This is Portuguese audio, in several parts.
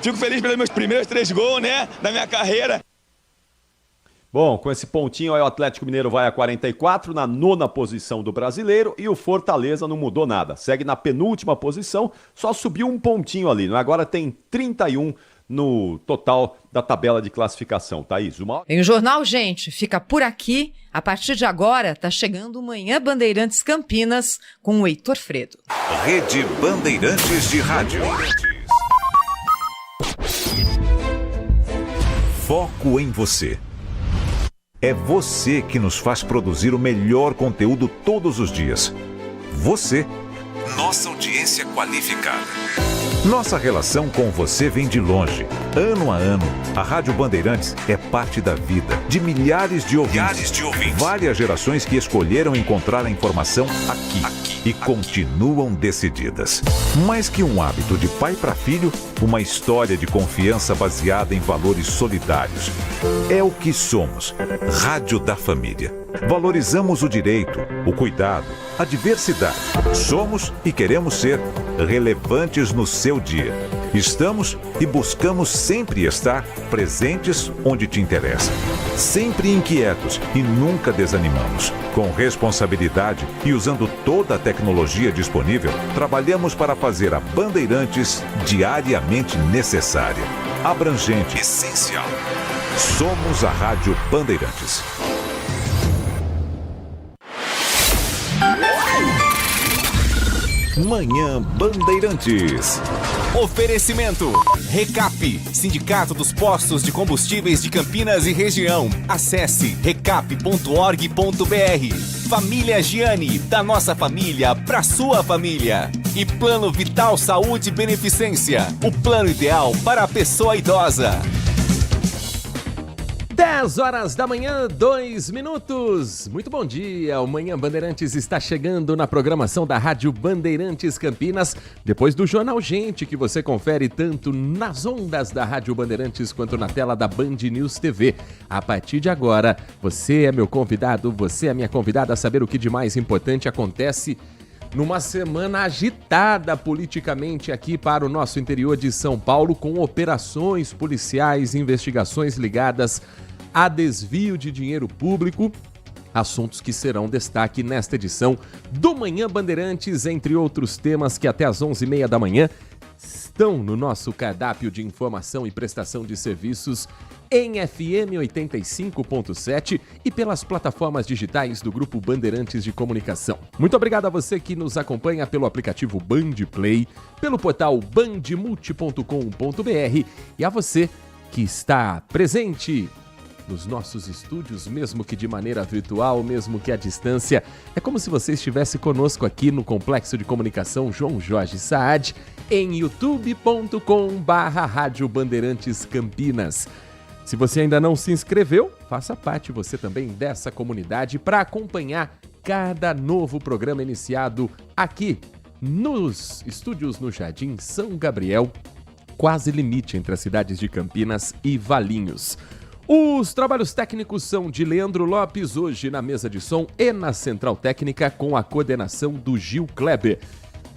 Fico feliz pelos meus primeiros 3 gols, né, da minha carreira. Bom, com esse pontinho aí o Atlético Mineiro vai a 44, na 9ª posição do Brasileiro, e o Fortaleza não mudou nada. Segue na penúltima posição, só subiu um pontinho ali, né? Agora tem 31 no total da tabela de classificação. Thaís, Em o Jornal, gente, fica por aqui. A partir de agora, tá chegando o Manhã Bandeirantes Campinas com o Heitor Fredo. Rede Bandeirantes de Rádio. Foco em você. É você que nos faz produzir o melhor conteúdo todos os dias. Você, nossa audiência qualificada. Nossa relação com você vem de longe. Ano a ano, a Rádio Bandeirantes é parte da vida de milhares de ouvintes. Várias gerações que escolheram encontrar a informação aqui e continuam decididas. Mais que um hábito de pai para filho, uma história de confiança baseada em valores solidários. É o que somos. Rádio da Família. Valorizamos o direito, o cuidado, a diversidade. Somos e queremos ser relevantes no seu dia. Estamos e buscamos sempre estar presentes onde te interessa. Sempre inquietos e nunca desanimamos. Com responsabilidade e usando toda a tecnologia disponível, trabalhamos para fazer a Bandeirantes diariamente necessária, abrangente, essencial. Somos a Rádio Bandeirantes. Manhã Bandeirantes. Oferecimento Recap, Sindicato dos Postos de Combustíveis de Campinas e Região. Acesse recap.org.br. Família Giani, da nossa família pra sua família. E Plano Vital Saúde e Beneficência, o plano ideal para a pessoa idosa. 10 horas da manhã, 2 minutos. Muito bom dia. O Manhã Bandeirantes está chegando na programação da Rádio Bandeirantes Campinas, depois do Jornal Gente, que você confere tanto nas ondas da Rádio Bandeirantes quanto na tela da Band News TV. A partir de agora, você é meu convidado, você é minha convidada a saber o que de mais importante acontece numa semana agitada politicamente aqui para o nosso interior de São Paulo, com operações policiais, investigações ligadas a desvio de dinheiro público, assuntos que serão destaque nesta edição do Manhã Bandeirantes, entre outros temas que até às 11h30 da manhã estão no nosso cardápio de informação e prestação de serviços em FM 85.7 e pelas plataformas digitais do Grupo Bandeirantes de Comunicação. Muito obrigado a você que nos acompanha pelo aplicativo Band Play, pelo portal bandmulti.com.br e a você que está presente nos nossos estúdios, mesmo que de maneira virtual, mesmo que à distância. É como se você estivesse conosco aqui no Complexo de Comunicação João Jorge Saad, em youtube.com/Rádio Bandeirantes Campinas. Se você ainda não se inscreveu, faça parte você também dessa comunidade para acompanhar cada novo programa iniciado aqui nos estúdios no Jardim São Gabriel, quase limite entre as cidades de Campinas e Valinhos. Os trabalhos técnicos são de Leandro Lopes, hoje na mesa de som e na central técnica com a coordenação do Gil Kleber.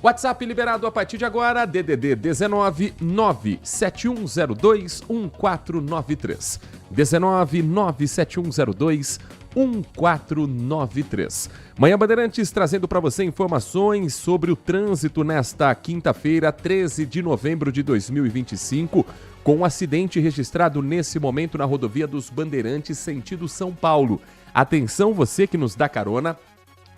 WhatsApp liberado a partir de agora, DDD 19 97102 1493. 19 97102 1493. Manhã Bandeirantes trazendo para você informações sobre o trânsito nesta quinta-feira, 13 de novembro de 2025, com um acidente registrado nesse momento na rodovia dos Bandeirantes, sentido São Paulo. Atenção você que nos dá carona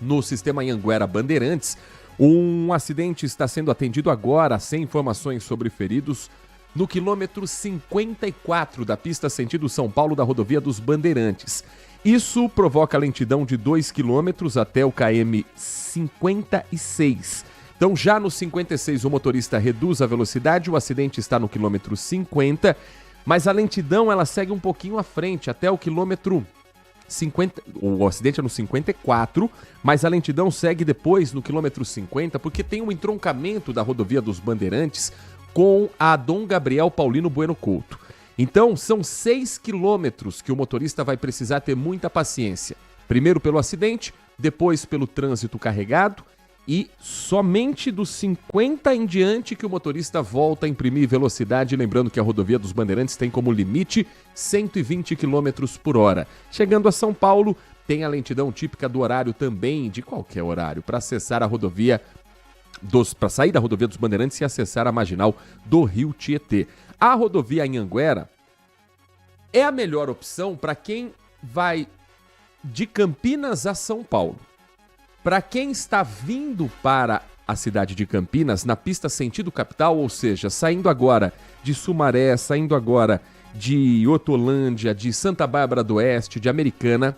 no sistema Anhanguera Bandeirantes. Um acidente está sendo atendido agora, sem informações sobre feridos, no quilômetro 54 da pista sentido São Paulo da rodovia dos Bandeirantes. Isso provoca lentidão de 2 quilômetros até o km 56. Então, já no 56, o motorista reduz a velocidade, o acidente está no quilômetro 50, mas a lentidão ela segue um pouquinho à frente, até o quilômetro 50. O acidente é no 54, mas a lentidão segue depois no quilômetro 50, porque tem um entroncamento da rodovia dos Bandeirantes com a Dom Gabriel Paulino Bueno Couto. Então, são 6 quilômetros que o motorista vai precisar ter muita paciência. Primeiro pelo acidente, depois pelo trânsito carregado, e somente dos 50 em diante que o motorista volta a imprimir velocidade, lembrando que a rodovia dos Bandeirantes tem como limite 120 km por hora. Chegando a São Paulo, tem a lentidão típica do horário também, de qualquer horário, para acessar a rodovia para sair da rodovia dos Bandeirantes e acessar a marginal do Rio Tietê. A rodovia Anhanguera é a melhor opção para quem vai de Campinas a São Paulo. Para quem está vindo para a cidade de Campinas, na pista sentido capital, ou seja, saindo agora de Sumaré, saindo agora de Hortolândia, de Santa Bárbara do Oeste, de Americana,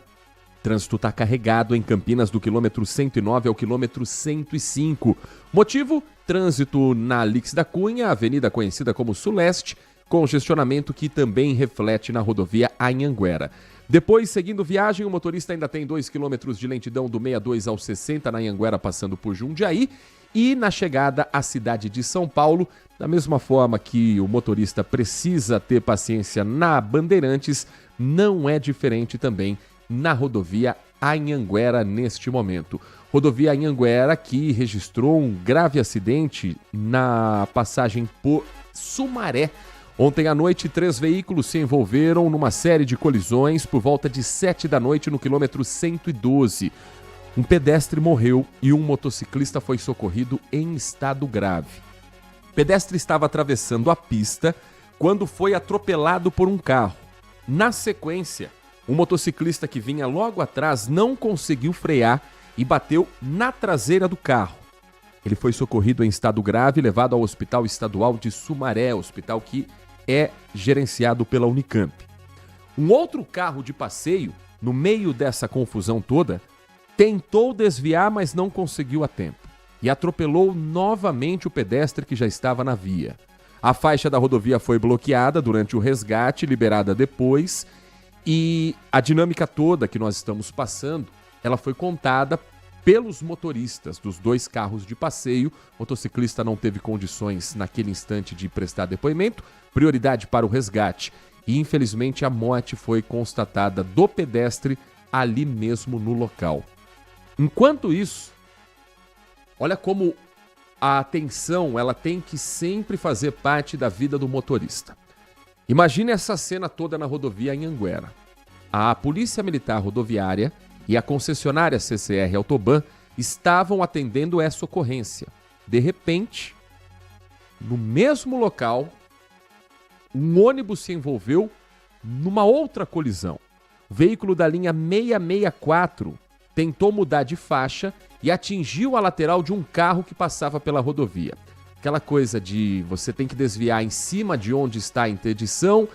o trânsito está carregado em Campinas do quilômetro 109 ao quilômetro 105. Motivo? Trânsito na Alix da Cunha, avenida conhecida como Suleste, congestionamento que também reflete na rodovia Anhanguera. Depois, seguindo viagem, o motorista ainda tem 2 km de lentidão do 62 ao 60 na Anhanguera, passando por Jundiaí. E na chegada à cidade de São Paulo, da mesma forma que o motorista precisa ter paciência na Bandeirantes, não é diferente também na rodovia Anhanguera neste momento. Rodovia Anhanguera que registrou um grave acidente na passagem por Sumaré. Ontem à noite, 3 veículos se envolveram numa série de colisões por volta de 7 da noite no quilômetro 112. Um pedestre morreu e um motociclista foi socorrido em estado grave. O pedestre estava atravessando a pista quando foi atropelado por um carro. Na sequência, o motociclista que vinha logo atrás não conseguiu frear e bateu na traseira do carro. Ele foi socorrido em estado grave e levado ao Hospital Estadual de Sumaré, hospital que é gerenciado pela Unicamp. Um outro carro de passeio, no meio dessa confusão toda, tentou desviar, mas não conseguiu a tempo e atropelou novamente o pedestre que já estava na via. A faixa da rodovia foi bloqueada durante o resgate, liberada depois, e a dinâmica toda que nós estamos passando, ela foi contada pelos motoristas dos 2 carros de passeio. O motociclista não teve condições naquele instante de prestar depoimento, prioridade para o resgate. E infelizmente a morte foi constatada do pedestre ali mesmo no local. Enquanto isso, olha como a atenção ela tem que sempre fazer parte da vida do motorista. Imagine essa cena toda na rodovia Anhanguera. A Polícia Militar Rodoviária e a concessionária CCR Autoban estavam atendendo essa ocorrência. De repente, no mesmo local, um ônibus se envolveu numa outra colisão. O veículo da linha 664 tentou mudar de faixa e atingiu a lateral de um carro que passava pela rodovia. Aquela coisa de você tem que desviar em cima de onde está a interdição,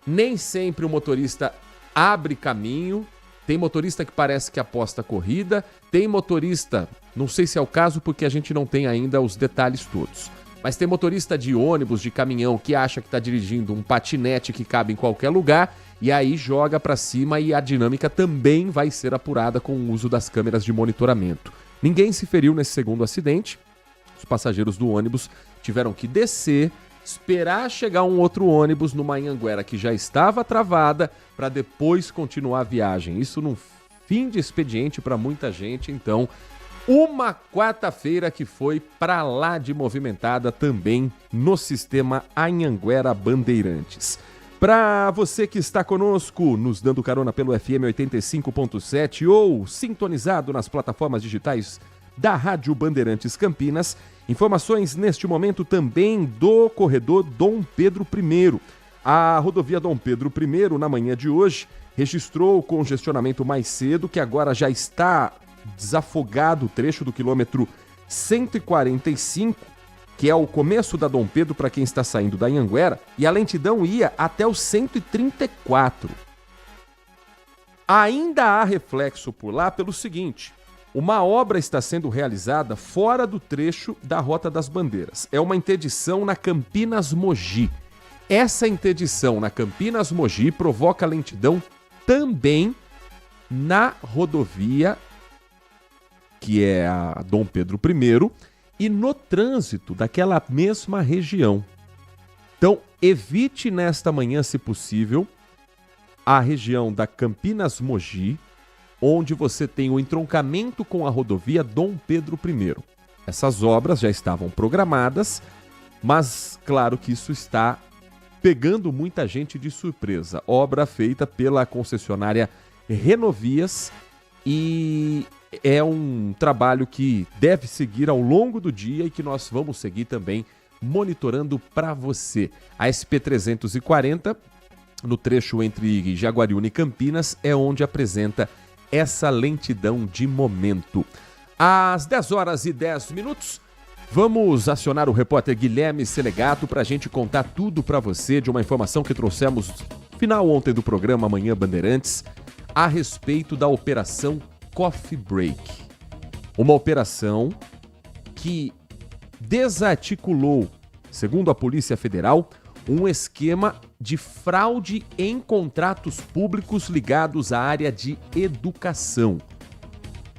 nem sempre o motorista abre caminho. Tem motorista que parece que aposta a corrida, tem motorista, não sei se é o caso porque a gente não tem ainda os detalhes todos, mas tem motorista de ônibus, de caminhão, que acha que está dirigindo um patinete que cabe em qualquer lugar e aí joga para cima, e a dinâmica também vai ser apurada com o uso das câmeras de monitoramento. Ninguém se feriu nesse segundo acidente, os passageiros do ônibus tiveram que descer, esperar chegar um outro ônibus numa Anhanguera que já estava travada para depois continuar a viagem. Isso num fim de expediente para muita gente. Então, uma quarta-feira que foi para lá de movimentada também no sistema Anhanguera Bandeirantes. Para você que está conosco, nos dando carona pelo FM 85.7 ou sintonizado nas plataformas digitais da Rádio Bandeirantes Campinas, informações neste momento também do corredor Dom Pedro I. A rodovia Dom Pedro I, na manhã de hoje, registrou o congestionamento mais cedo, que agora já está desafogado o trecho do quilômetro 145, que é o começo da Dom Pedro para quem está saindo da Anhanguera, e a lentidão ia até o 134. Ainda há reflexo por lá pelo seguinte: uma obra está sendo realizada fora do trecho da Rota das Bandeiras. É uma interdição na Campinas-Mogi. Essa interdição na Campinas-Mogi provoca lentidão também na rodovia, que é a Dom Pedro I, e no trânsito daquela mesma região. Então, evite nesta manhã, se possível, a região da Campinas-Mogi, onde você tem o entroncamento com a rodovia Dom Pedro I. Essas obras já estavam programadas, mas claro que isso está pegando muita gente de surpresa. Obra feita pela concessionária Renovias e é um trabalho que deve seguir ao longo do dia e que nós vamos seguir também monitorando para você. A SP-340, no trecho entre Jaguariúna e Campinas, é onde apresenta essa lentidão de momento. Às 10h10, vamos acionar o repórter Guilherme Selegato para a gente contar tudo para você de uma informação que trouxemos no final ontem do programa Manhã Bandeirantes a respeito da Operação Coffee Break. Uma operação que desarticulou, segundo a Polícia Federal, um esquema de fraude em contratos públicos ligados à área de educação.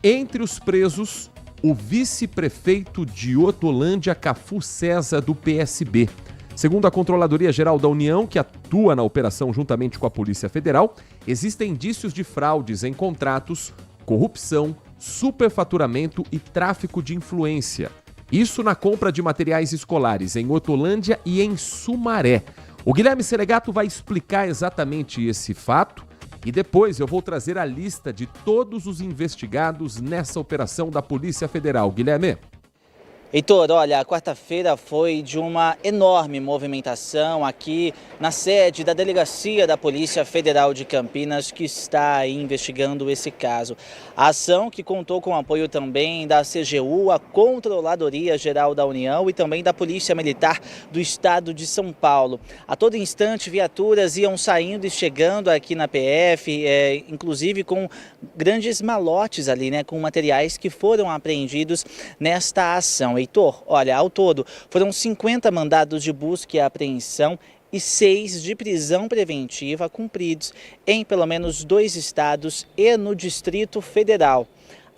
Entre os presos, o vice-prefeito de Hortolândia, Cafu César, do PSB. Segundo a Controladoria Geral da União, que atua na operação juntamente com a Polícia Federal, existem indícios de fraudes em contratos, corrupção, superfaturamento e tráfico de influência. Isso na compra de materiais escolares em Hortolândia e em Sumaré. O Guilherme Selegato vai explicar exatamente esse fato e depois eu vou trazer a lista de todos os investigados nessa operação da Polícia Federal. Guilherme. Heitor, olha, a quarta-feira foi de uma enorme movimentação aqui na sede da Delegacia da Polícia Federal de Campinas, que está aí investigando esse caso. A ação que contou com o apoio também da CGU, a Controladoria Geral da União e também da Polícia Militar do Estado de São Paulo. A todo instante, viaturas iam saindo e chegando aqui na PF, inclusive com grandes malotes ali, né, com materiais que foram apreendidos nesta ação. Heitor, olha, ao todo foram 50 mandados de busca e apreensão e 6 de prisão preventiva cumpridos em pelo menos 2 estados e no Distrito Federal.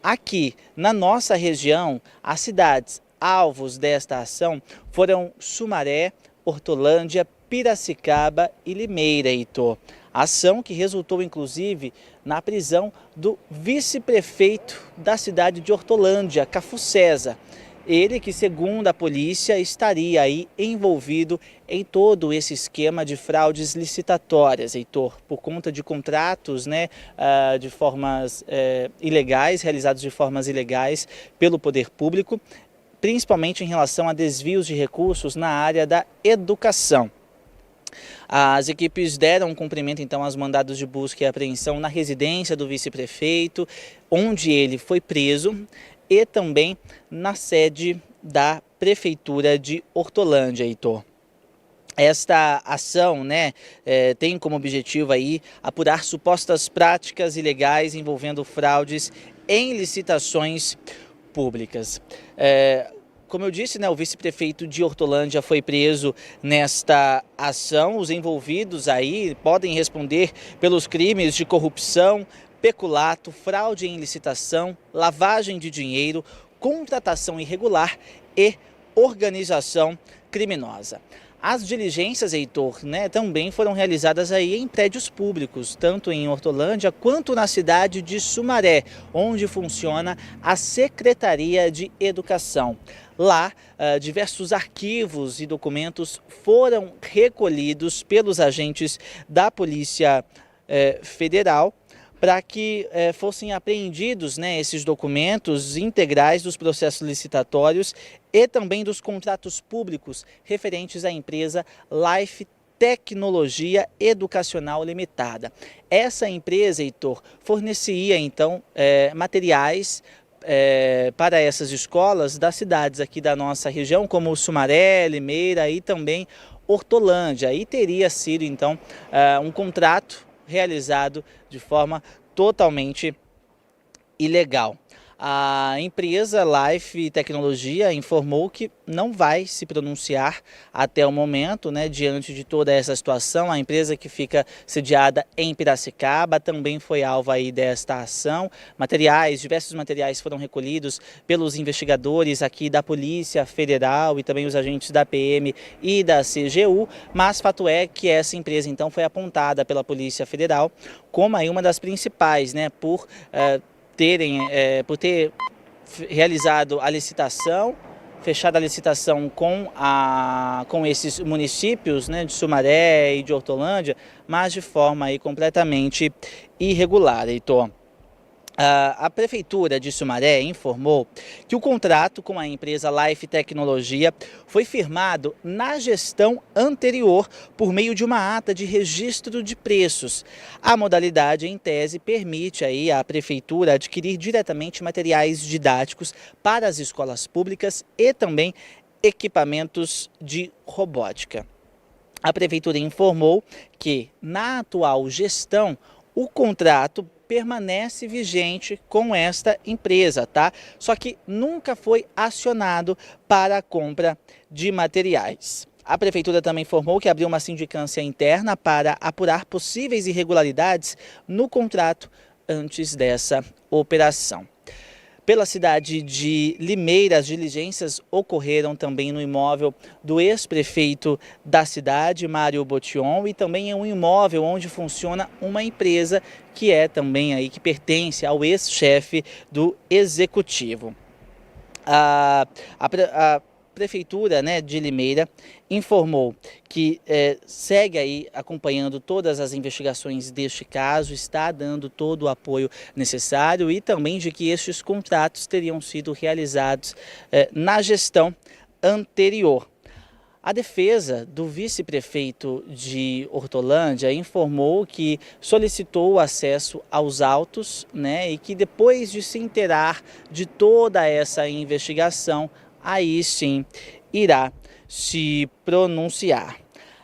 Aqui, na nossa região, as cidades alvos desta ação foram Sumaré, Hortolândia, Piracicaba e Limeira, Heitor. Ação que resultou, inclusive, na prisão do vice-prefeito da cidade de Hortolândia, Cafu César. Ele que, segundo a polícia, estaria aí envolvido em todo esse esquema de fraudes licitatórias, Heitor, por conta de contratos, né, de formas ilegais, realizados de formas ilegais pelo poder público, principalmente em relação a desvios de recursos na área da educação. As equipes deram cumprimento então aos mandados de busca e apreensão na residência do vice-prefeito, onde ele foi preso, e também na sede da Prefeitura de Hortolândia, Heitor. Esta ação, né, tem como objetivo aí apurar supostas práticas ilegais envolvendo fraudes em licitações públicas. Como eu disse, né, o vice-prefeito de Hortolândia foi preso nesta ação. Os envolvidos aí podem responder pelos crimes de corrupção, peculato, fraude em licitação, lavagem de dinheiro, contratação irregular e organização criminosa. As diligências, Heitor, né, também foram realizadas aí em prédios públicos, tanto em Hortolândia quanto na cidade de Sumaré, onde funciona a Secretaria de Educação. Lá, diversos arquivos e documentos foram recolhidos pelos agentes da Polícia Federal, para que fossem apreendidos, né, esses documentos integrais dos processos licitatórios e também dos contratos públicos referentes à empresa Life Tecnologia Educacional Limitada. Essa empresa, Heitor, fornecia então materiais para essas escolas das cidades aqui da nossa região, como Sumaré, Limeira e também Hortolândia. E teria sido então um contrato realizado de forma totalmente ilegal. A empresa Life Tecnologia informou que não vai se pronunciar até o momento, né, diante de toda essa situação. A empresa, que fica sediada em Piracicaba, também foi alvo aí desta ação. Diversos materiais foram recolhidos pelos investigadores aqui da Polícia Federal e também os agentes da PM e da CGU, mas fato é que essa empresa então foi apontada pela Polícia Federal como aí uma das principais, né, por ter realizado a licitação, fechada a licitação com esses municípios, né, de Sumaré e de Hortolândia, mas de forma aí completamente irregular, Heitor. A Prefeitura de Sumaré informou que o contrato com a empresa Life Tecnologia foi firmado na gestão anterior por meio de uma ata de registro de preços. A modalidade, em tese, permite aí à Prefeitura adquirir diretamente materiais didáticos para as escolas públicas e também equipamentos de robótica. A Prefeitura informou que, na atual gestão, o contrato permanece vigente com esta empresa, tá? Só que nunca foi acionado para a compra de materiais. A Prefeitura também informou que abriu uma sindicância interna para apurar possíveis irregularidades no contrato antes dessa operação. Pela cidade de Limeira, as diligências ocorreram também no imóvel do ex-prefeito da cidade, Mário Botion, e também em um imóvel onde funciona uma empresa que é também aí, que pertence ao ex-chefe do executivo. A Prefeitura, né, de Limeira informou que segue aí acompanhando todas as investigações deste caso, está dando todo o apoio necessário e também de que estes contratos teriam sido realizados na gestão anterior. A defesa do vice-prefeito de Hortolândia informou que solicitou acesso aos autos, né, e que depois de se inteirar de toda essa investigação, aí sim irá se pronunciar.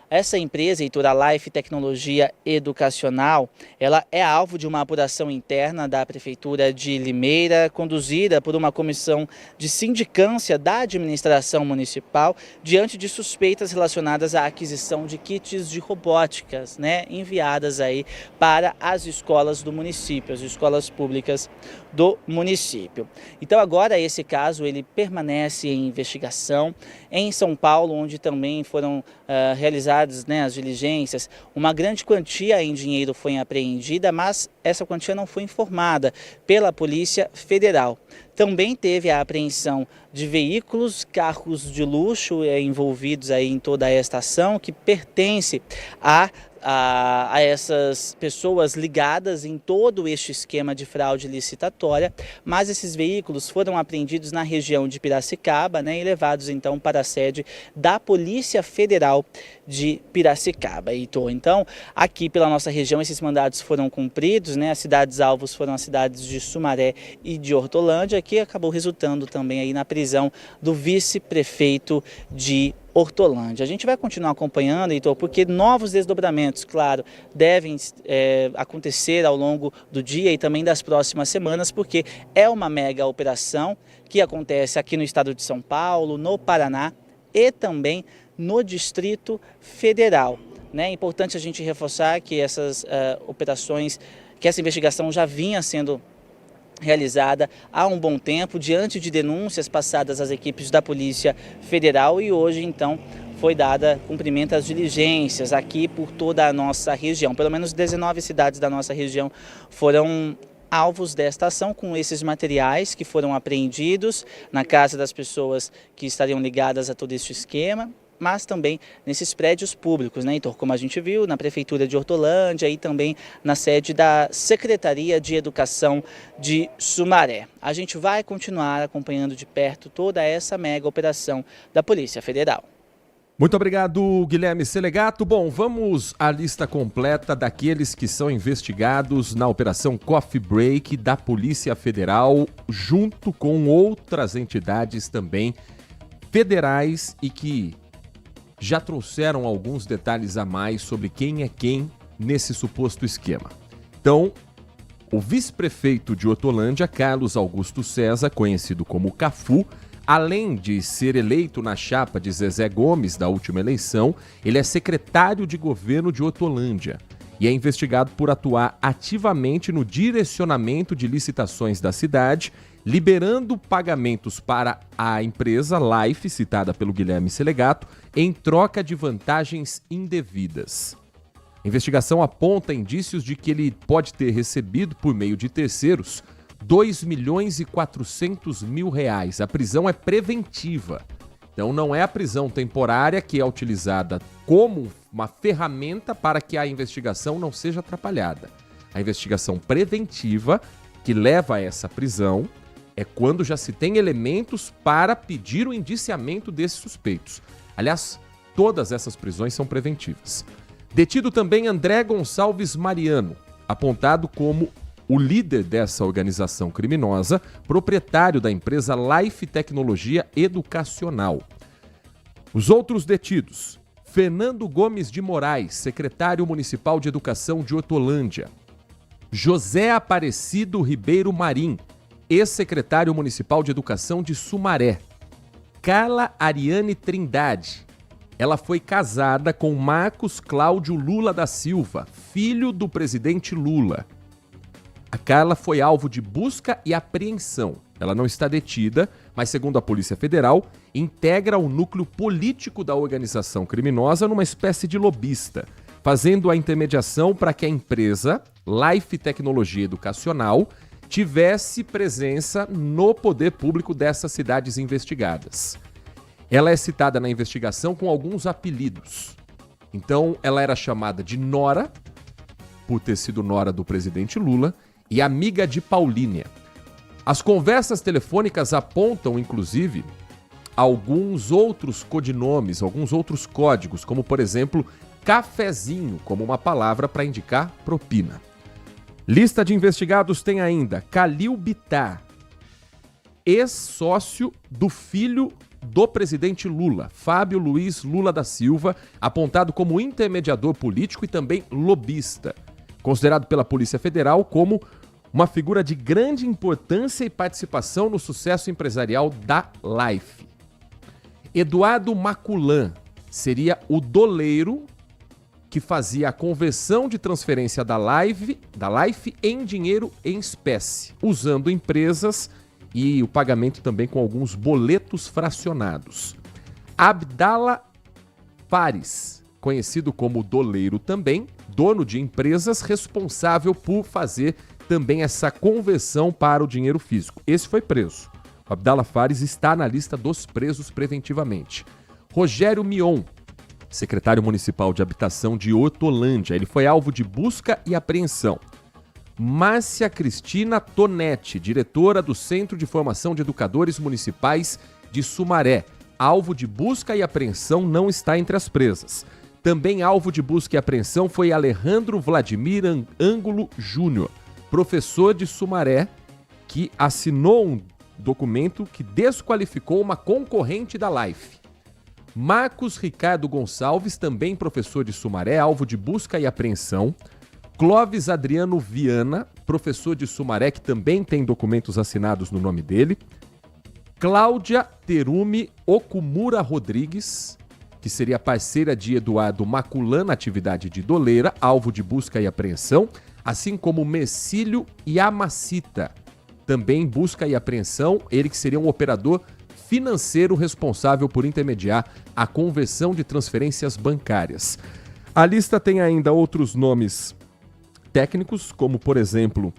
Essa empresa, Heitor, a Life Tecnologia Educacional, ela é alvo de uma apuração interna da Prefeitura de Limeira, conduzida por uma comissão de sindicância da administração municipal, diante de suspeitas relacionadas à aquisição de kits de robóticas, né, enviadas aí para as escolas do município, as escolas públicas do município. Então agora esse caso ele permanece em investigação em São Paulo, onde também foram realizadas, né, as diligências. Uma grande quantia em dinheiro foi apreendida, mas essa quantia não foi informada pela Polícia Federal. Também teve a apreensão de veículos, carros de luxo envolvidos aí em toda esta ação, que pertence a essas pessoas ligadas em todo este esquema de fraude licitatória, mas esses veículos foram apreendidos na região de Piracicaba, né, e levados então para a sede da Polícia Federal de Piracicaba. Então, aqui pela nossa região, esses mandados foram cumpridos, né, as cidades alvos foram as cidades de Sumaré e de Hortolândia, que acabou resultando também aí na prisão do vice-prefeito de Hortolândia. A gente vai continuar acompanhando, Heitor, porque novos desdobramentos, claro, devem acontecer ao longo do dia e também das próximas semanas, porque é uma mega operação que acontece aqui no estado de São Paulo, no Paraná e também no Distrito Federal. É importante a gente reforçar que essas operações, que essa investigação já vinha sendo realizada há um bom tempo, diante de denúncias passadas às equipes da Polícia Federal, e hoje, então, foi dada cumprimento às diligências aqui por toda a nossa região. Pelo menos 19 cidades da nossa região foram alvos desta ação, com esses materiais que foram apreendidos na casa das pessoas que estariam ligadas a todo este esquema, mas também nesses prédios públicos, né, Heitor? Como a gente viu, na Prefeitura de Hortolândia e também na sede da Secretaria de Educação de Sumaré. A gente vai continuar acompanhando de perto toda essa mega operação da Polícia Federal. Muito obrigado, Guilherme Selegato. Bom, vamos à lista completa daqueles que são investigados na Operação Coffee Break da Polícia Federal, junto com outras entidades também federais e que já trouxeram alguns detalhes a mais sobre quem é quem nesse suposto esquema. Então, o vice-prefeito de Hortolândia, Carlos Augusto César, conhecido como Cafu, além de ser eleito na chapa de Zezé Gomes da última eleição, ele é secretário de governo de Hortolândia e é investigado por atuar ativamente no direcionamento de licitações da cidade, liberando pagamentos para a empresa Life, citada pelo Guilherme Selegato, em troca de vantagens indevidas. A investigação aponta indícios de que ele pode ter recebido, por meio de terceiros, R$2.400.000. A prisão é preventiva. Então não é a prisão temporária que é utilizada como uma ferramenta para que a investigação não seja atrapalhada. A investigação preventiva que leva a essa prisão é quando já se tem elementos para pedir o indiciamento desses suspeitos. Aliás, todas essas prisões são preventivas. Detido também André Gonçalves Mariano, apontado como o líder dessa organização criminosa, proprietário da empresa Life Tecnologia Educacional. Os outros detidos: Fernando Gomes de Moraes, secretário municipal de Educação de Hortolândia. José Aparecido Ribeiro Marim, ex-secretário municipal de Educação de Sumaré. Carla Ariane Trindade. Ela foi casada com Marcos Cláudio Lula da Silva, filho do presidente Lula. A Carla foi alvo de busca e apreensão. Ela não está detida, mas, segundo a Polícia Federal, integra o núcleo político da organização criminosa numa espécie de lobista, fazendo a intermediação para que a empresa Life Tecnologia Educacional tivesse presença no poder público dessas cidades investigadas. Ela é citada na investigação com alguns apelidos. Então, ela era chamada de Nora, por ter sido nora do presidente Lula, e amiga de Paulínia. As conversas telefônicas apontam, inclusive, alguns outros codinomes, alguns outros códigos, como, por exemplo, cafezinho, como uma palavra para indicar propina. Lista de investigados tem ainda Calil Bittar, ex-sócio do filho do presidente Lula, Fábio Luiz Lula da Silva, apontado como intermediador político e também lobista, considerado pela Polícia Federal como uma figura de grande importância e participação no sucesso empresarial da Life. Eduardo Maculan seria o doleiro que fazia a conversão de transferência da Life em dinheiro em espécie, usando empresas e o pagamento também com alguns boletos fracionados. Abdala Fares, conhecido como doleiro também, dono de empresas, responsável por fazer também essa conversão para o dinheiro físico. Esse foi preso. O Abdala Fares está na lista dos presos preventivamente. Rogério Mion, secretário municipal de habitação de Hortolândia, ele foi alvo de busca e apreensão. Márcia Cristina Tonetti, diretora do Centro de Formação de Educadores Municipais de Sumaré, alvo de busca e apreensão, não está entre as presas. Também alvo de busca e apreensão foi Alejandro Vladimir Ângulo Júnior, professor de Sumaré, que assinou um documento que desqualificou uma concorrente da Life. Marcos Ricardo Gonçalves, também professor de Sumaré, alvo de busca e apreensão. Clóvis Adriano Viana, professor de Sumaré, que também tem documentos assinados no nome dele. Cláudia Terumi Okumura Rodrigues, que seria parceira de Eduardo Maculan na atividade de doleira, alvo de busca e apreensão, assim como Mercílio Yamacita, também busca e apreensão, ele que seria um operador financeiro responsável por intermediar a conversão de transferências bancárias. A lista tem ainda outros nomes técnicos, como, por exemplo,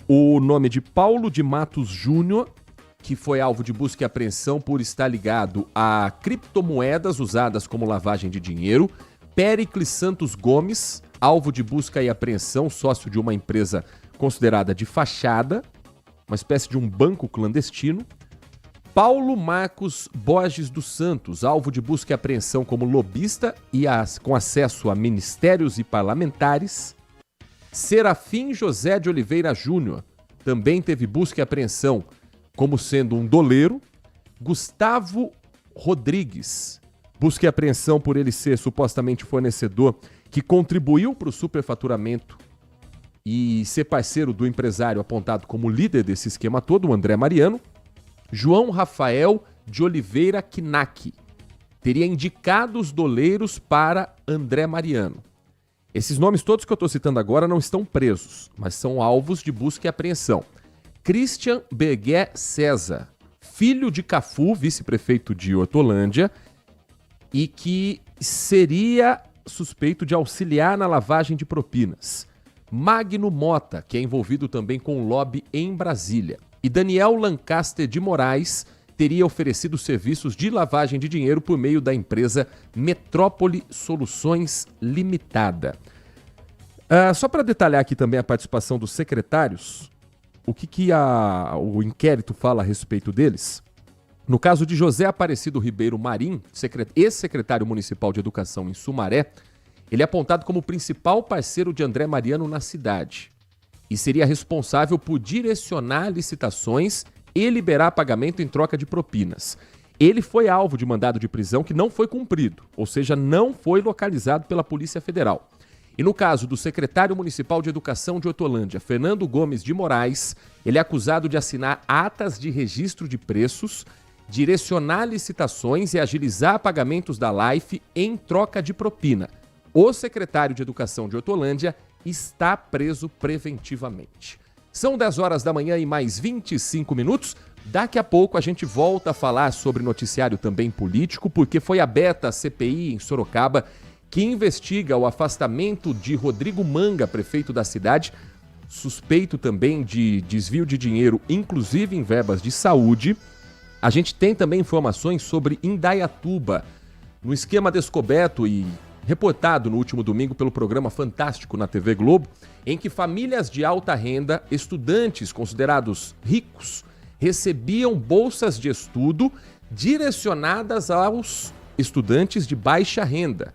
o nome de Paulo de Matos Júnior, que foi alvo de busca e apreensão por estar ligado a criptomoedas usadas como lavagem de dinheiro. Péricles Santos Gomes, alvo de busca e apreensão, sócio de uma empresa considerada de fachada, uma espécie de um banco clandestino. Paulo Marcos Borges dos Santos, alvo de busca e apreensão como lobista e com acesso a ministérios e parlamentares. Serafim José de Oliveira Júnior, também teve busca e apreensão como sendo um doleiro. Gustavo Rodrigues, busca e apreensão por ele ser supostamente fornecedor que contribuiu para o superfaturamento e ser parceiro do empresário apontado como líder desse esquema todo, o André Mariano. João Rafael de Oliveira Knack teria indicado os doleiros para André Mariano. Esses nomes todos que eu estou citando agora não estão presos, mas são alvos de busca e apreensão. Christian Berguer César, filho de Cafu, vice-prefeito de Hortolândia, e que seria suspeito de auxiliar na lavagem de propinas. Magno Mota, que é envolvido também com lobby em Brasília. E Daniel Lancaster de Moraes teria oferecido serviços de lavagem de dinheiro por meio da empresa Metrópole Soluções Limitada. Só para detalhar aqui também a participação dos secretários, o que o inquérito fala a respeito deles? No caso de José Aparecido Ribeiro Marim, ex-secretário municipal de Educação em Sumaré, ele é apontado como principal parceiro de André Mariano na cidade e seria responsável por direcionar licitações e liberar pagamento em troca de propinas. Ele foi alvo de mandado de prisão que não foi cumprido, ou seja, não foi localizado pela Polícia Federal. E no caso do secretário municipal de Educação de Hortolândia, Fernando Gomes de Moraes, ele é acusado de assinar atas de registro de preços, direcionar licitações e agilizar pagamentos da Life em troca de propina. O secretário de Educação de Hortolândia está preso preventivamente. São 10 horas da manhã e mais 25 minutos. Daqui a pouco a gente volta a falar sobre noticiário também político, porque foi aberta a CPI em Sorocaba, que investiga o afastamento de Rodrigo Manga, prefeito da cidade, suspeito também de desvio de dinheiro, inclusive em verbas de saúde. A gente tem também informações sobre Indaiatuba, no esquema descoberto e reportado no último domingo pelo programa Fantástico na TV Globo, em que famílias de alta renda, estudantes considerados ricos, recebiam bolsas de estudo direcionadas aos estudantes de baixa renda.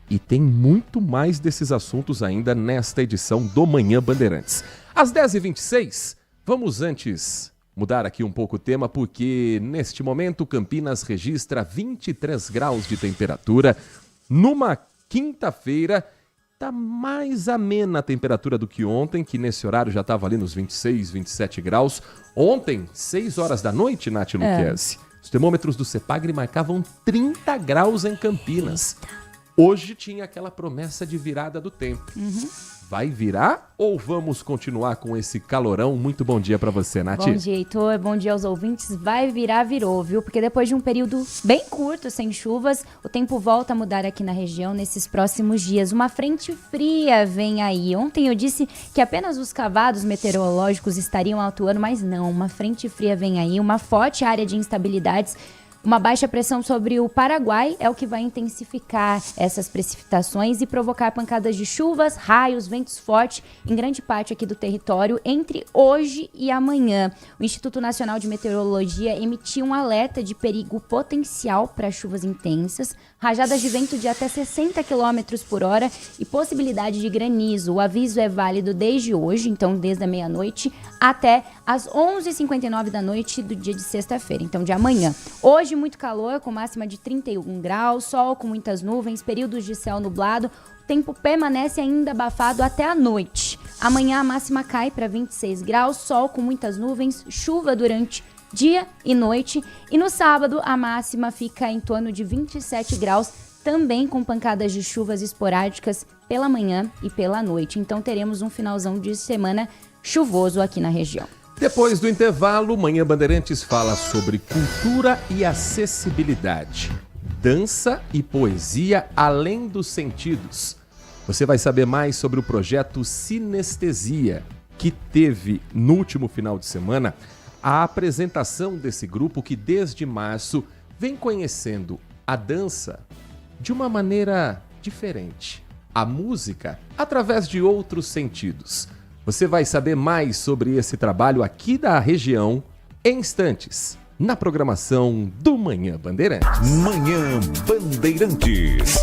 E tem muito mais desses assuntos ainda nesta edição do Manhã Bandeirantes. Às 10h26, vamos antes mudar aqui um pouco o tema, porque neste momento Campinas registra 23 graus de temperatura. Numa quinta-feira, está mais amena a temperatura do que ontem, que nesse horário já estava ali nos 26, 27 graus. Ontem, 6 horas da noite, Nath Luquezzi, os termômetros do CEPAGRE marcavam 30 graus em Campinas. Hoje tinha aquela promessa de virada do tempo. Vai virar ou vamos continuar com esse calorão? Muito bom dia pra você, Nath. Bom dia, Heitor. Bom dia aos ouvintes. Vai virar, virou, viu? Porque depois de um período bem curto, sem chuvas, o tempo volta a mudar aqui na região nesses próximos dias. Uma frente fria vem aí. Ontem eu disse que apenas os cavados meteorológicos estariam atuando, mas não. Uma frente fria vem aí, uma forte área de instabilidades. Uma baixa pressão sobre o Paraguai é o que vai intensificar essas precipitações e provocar pancadas de chuvas, raios, ventos fortes em grande parte aqui do território entre hoje e amanhã. O Instituto Nacional de Meteorologia emitiu um alerta de perigo potencial para chuvas intensas, rajadas de vento de até 60 km por hora e possibilidade de granizo. O aviso é válido desde hoje, então desde a meia-noite até as 11h59 da noite do dia de sexta-feira, então de amanhã. Hoje muito calor, com máxima de 31 graus, sol com muitas nuvens, períodos de céu nublado, o tempo permanece ainda abafado até a noite. Amanhã a máxima cai para 26 graus, sol com muitas nuvens, chuva durante dia e noite. E no sábado a máxima fica em torno de 27 graus, também com pancadas de chuvas esporádicas pela manhã e pela noite. Então teremos um finalzão de semana chuvoso aqui na região. Depois do intervalo, Manhã Bandeirantes fala sobre cultura e acessibilidade, dança e poesia além dos sentidos. Você vai saber mais sobre o projeto Sinestesia, que teve no último final de semana a apresentação desse grupo que desde março vem conhecendo a dança de uma maneira diferente, a música através de outros sentidos. Você vai saber mais sobre esse trabalho aqui da região em instantes, na programação do Manhã Bandeirantes. Manhã Bandeirantes.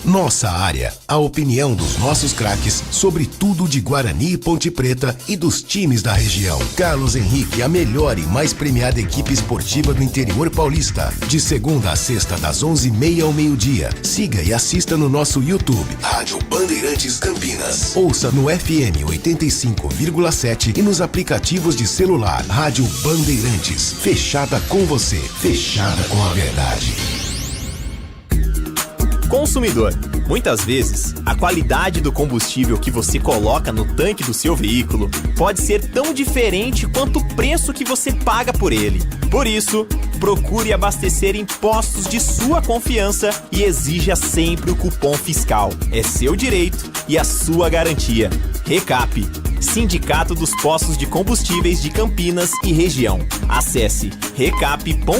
Nossa área, a opinião dos nossos craques sobre tudo de Guarani e Ponte Preta e dos times da região. Carlos Henrique, a melhor e mais premiada equipe esportiva do interior paulista. De segunda a sexta, das 11h30 ao meio-dia. Siga e assista no nosso YouTube, Rádio Bandeirantes Campinas. Ouça no FM 85,7 e nos aplicativos de celular. Rádio Bandeirantes, fechada com você, fechada com a verdade. Consumidor, muitas vezes, a qualidade do combustível que você coloca no tanque do seu veículo pode ser tão diferente quanto o preço que você paga por ele. Por isso, procure abastecer em postos de sua confiança e exija sempre o cupom fiscal. É seu direito e a sua garantia. Recap, Sindicato dos Postos de Combustíveis de Campinas e Região. Acesse recap.org.br.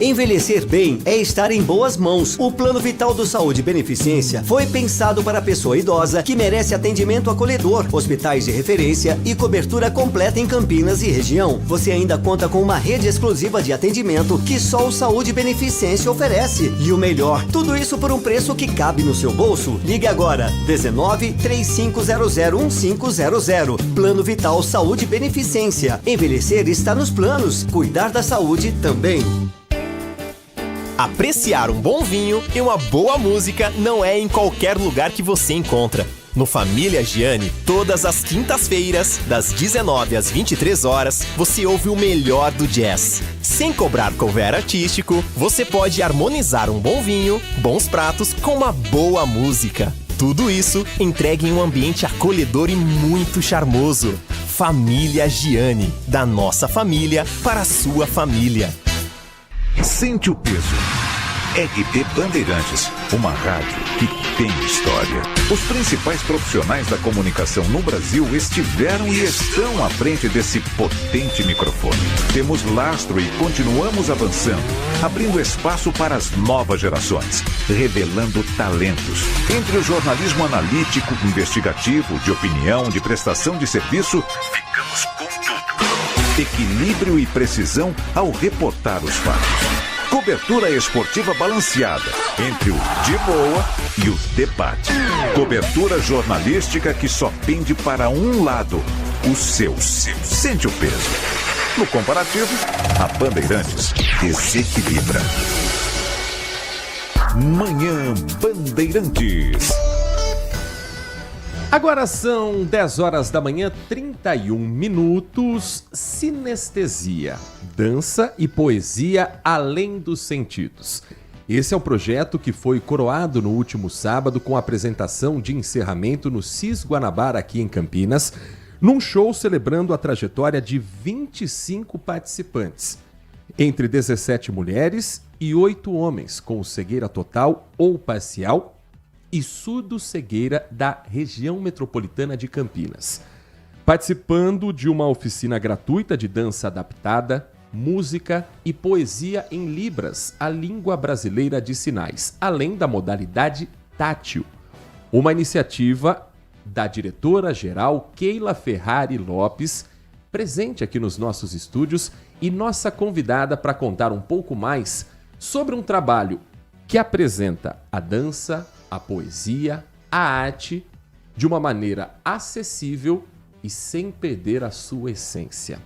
Envelhecer bem é estar em boas mãos. O Plano Vital do Saúde Beneficência foi pensado para a pessoa idosa que merece atendimento acolhedor, hospitais de referência e cobertura completa em Campinas e região. Você ainda conta com uma rede exclusiva de atendimento que só o Saúde Beneficência oferece. E o melhor, tudo isso por um preço que cabe no seu bolso. Ligue agora, 19-3500-1500. Plano Vital Saúde Beneficência. Envelhecer está nos planos. Cuidar da saúde também. Apreciar um bom vinho e uma boa música não é em qualquer lugar que você encontra. No Família Gianni, todas as quintas-feiras, das 19 às 23 horas, você ouve o melhor do jazz. Sem cobrar cover artístico, você pode harmonizar um bom vinho, bons pratos com uma boa música. Tudo isso entregue em um ambiente acolhedor e muito charmoso. Família Gianni, da nossa família para a sua família. Sente o peso. RP Bandeirantes, uma rádio que tem história. Os principais profissionais da comunicação no Brasil estiveram e estão à frente desse potente microfone. Temos lastro e continuamos avançando, abrindo espaço para as novas gerações, revelando talentos. Entre o jornalismo analítico, investigativo, de opinião, de prestação de serviço, ficamos com tudo. Equilíbrio e precisão ao reportar os fatos. Cobertura esportiva balanceada entre o de boa e o debate. Cobertura jornalística que só pende para um lado, o seu. Sente o peso. No comparativo, a Bandeirantes desequilibra. Manhã Bandeirantes. Agora são 10 horas da manhã, 31 minutos. Sinestesia, dança e poesia além dos sentidos. Esse é o projeto que foi coroado no último sábado com a apresentação de encerramento no CIS Guanabara, aqui em Campinas, num show celebrando a trajetória de 25 participantes, entre 17 mulheres e 8 homens, com cegueira total ou parcial e surdo-cegueira da região metropolitana de Campinas, participando de uma oficina gratuita de dança adaptada, música e poesia em Libras, a língua brasileira de sinais, além da modalidade tátil. Uma iniciativa da diretora-geral Keila Ferrari Lopes, presente aqui nos nossos estúdios e nossa convidada para contar um pouco mais sobre um trabalho que apresenta a dança, a poesia, a arte, de uma maneira acessível e sem perder a sua essência.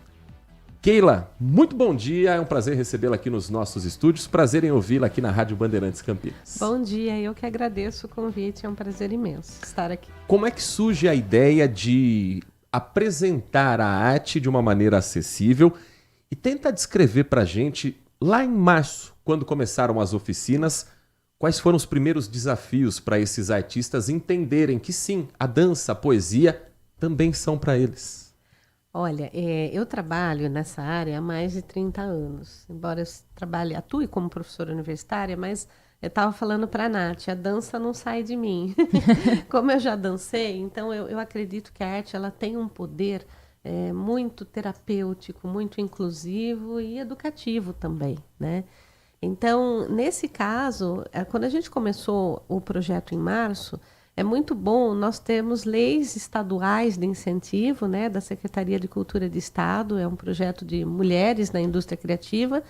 Keila, muito bom dia, é um prazer recebê-la aqui nos nossos estúdios, prazer em ouvi-la aqui na Rádio Bandeirantes Campinas. Bom dia, eu que agradeço o convite, é um prazer imenso estar aqui. Como é que surge a ideia de apresentar a arte de uma maneira acessível e tenta descrever pra gente, lá em março, quando começaram as oficinas, quais foram os primeiros desafios para esses artistas entenderem que sim, a dança, a poesia também são para eles? Olha, eu trabalho nessa área há mais de 30 anos. Embora eu atue como professora universitária, mas eu estava falando para a Nath, a dança não sai de mim. Como eu já dancei, então eu acredito que a arte ela tem um poder muito terapêutico, muito inclusivo e educativo também, né? Então, nesse caso, quando a gente começou o projeto em março, é muito bom nós termos leis estaduais de incentivo, né, da Secretaria de Cultura de Estado, é um projeto de mulheres na indústria criativa,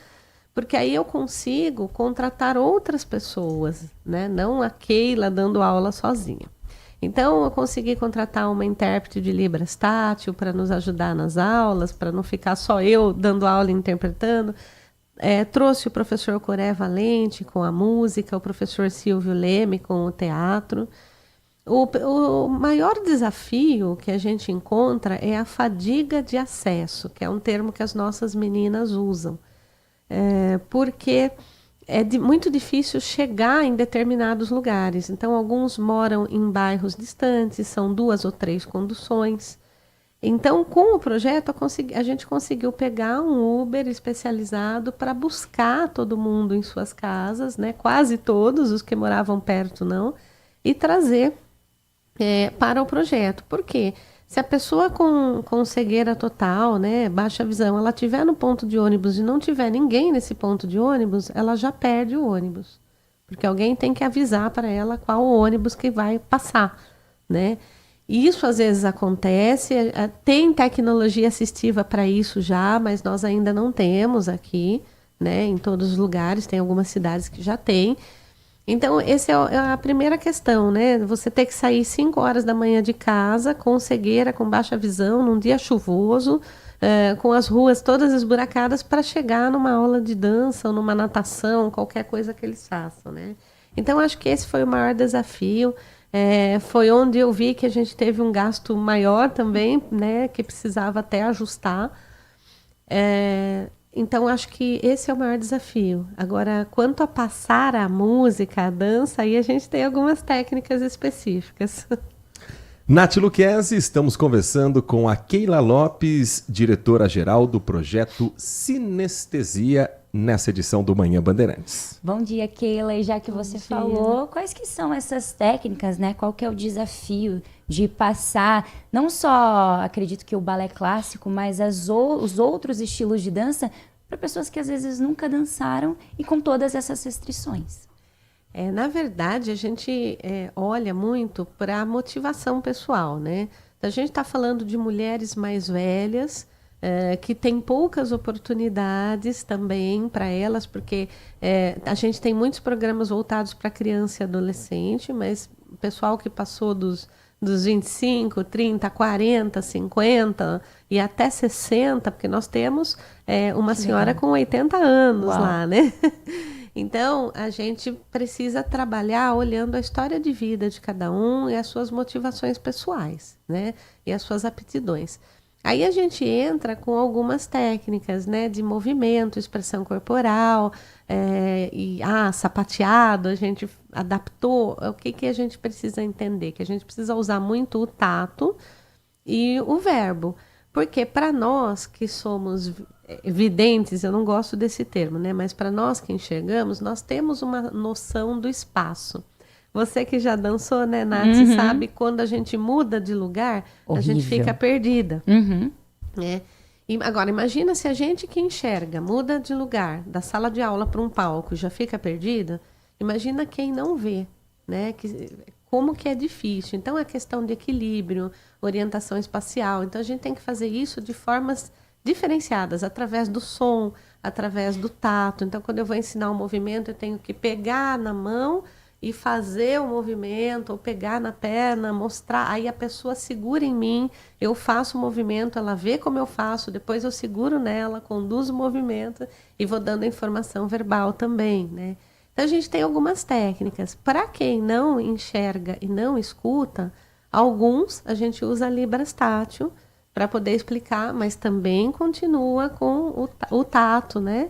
porque aí eu consigo contratar outras pessoas, né, não a Keila dando aula sozinha. Então, eu consegui contratar uma intérprete de Libras tátil para nos ajudar nas aulas, para não ficar só eu dando aula e interpretando. Trouxe o professor Coré Valente com a música, o professor Silvio Leme com o teatro. O maior desafio que a gente encontra é a fadiga de acesso, que é um termo que as nossas meninas usam. Porque muito difícil chegar em determinados lugares. Então, alguns moram em bairros distantes, são 2 ou 3 conduções. Então, com o projeto, a gente conseguiu pegar um Uber especializado para buscar todo mundo em suas casas, né? Quase todos os que moravam perto não, e trazer para o projeto. Por quê? Se a pessoa com cegueira total, né, baixa visão, ela estiver no ponto de ônibus e não tiver ninguém nesse ponto de ônibus, ela já perde o ônibus. Porque alguém tem que avisar para ela qual o ônibus que vai passar, né? Isso às vezes acontece, tem tecnologia assistiva para isso já, mas nós ainda não temos aqui, né, em todos os lugares, tem algumas cidades que já tem. Então, essa é a primeira questão, né? Você ter que sair 5 horas da manhã de casa, com cegueira, com baixa visão, num dia chuvoso, com as ruas todas esburacadas, para chegar numa aula de dança ou numa natação, qualquer coisa que eles façam, né? Então, acho que esse foi o maior desafio. Foi onde eu vi que a gente teve um gasto maior também, né? Que precisava até ajustar. Então, acho que esse é o maior desafio. Agora, quanto a passar a música, a dança, aí a gente tem algumas técnicas específicas. Nath Luquezzi, estamos conversando com a Keila Lopes, diretora-geral do projeto Sinestesia, nessa edição do Manhã Bandeirantes. Bom dia, Keila. E já que você falou, quais que são essas técnicas, né? Qual que é o desafio de passar, não só, acredito que o balé clássico, mas os outros estilos de dança para pessoas que às vezes nunca dançaram e com todas essas restrições? Na verdade, a gente olha muito para a motivação pessoal, né? A gente está falando de mulheres mais velhas, que têm poucas oportunidades também para elas, porque a gente tem muitos programas voltados para criança e adolescente, mas o pessoal que passou dos 25, 30, 40, 50 e até 60, porque nós temos uma senhora com 80 anos lá, né? Então, a gente precisa trabalhar olhando a história de vida de cada um e as suas motivações pessoais, né? E as suas aptidões. Aí a gente entra com algumas técnicas, né, de movimento, expressão corporal, sapateado, a gente adaptou. O que a gente precisa entender? Que a gente precisa usar muito o tato e o verbo. Porque para nós que somos videntes, eu não gosto desse termo, né, mas para nós que enxergamos, nós temos uma noção do espaço. Você que já dançou, né, Nath, sabe quando a gente muda de lugar, a gente fica perdida. Né? E agora, imagina se a gente que enxerga muda de lugar, da sala de aula para um palco, já fica perdida. Imagina quem não vê, né? Como que é difícil. Então, é questão de equilíbrio, orientação espacial. Então, a gente tem que fazer isso de formas diferenciadas, através do som, através do tato. Então, quando eu vou ensinar um movimento, eu tenho que pegar na mão e fazer o movimento, ou pegar na perna, mostrar, aí a pessoa segura em mim, eu faço o movimento, ela vê como eu faço, depois eu seguro nela, conduzo o movimento e vou dando a informação verbal também, né? Então a gente tem algumas técnicas. Para quem não enxerga e não escuta, alguns a gente usa Libras tátil para poder explicar, mas também continua com o tato, né?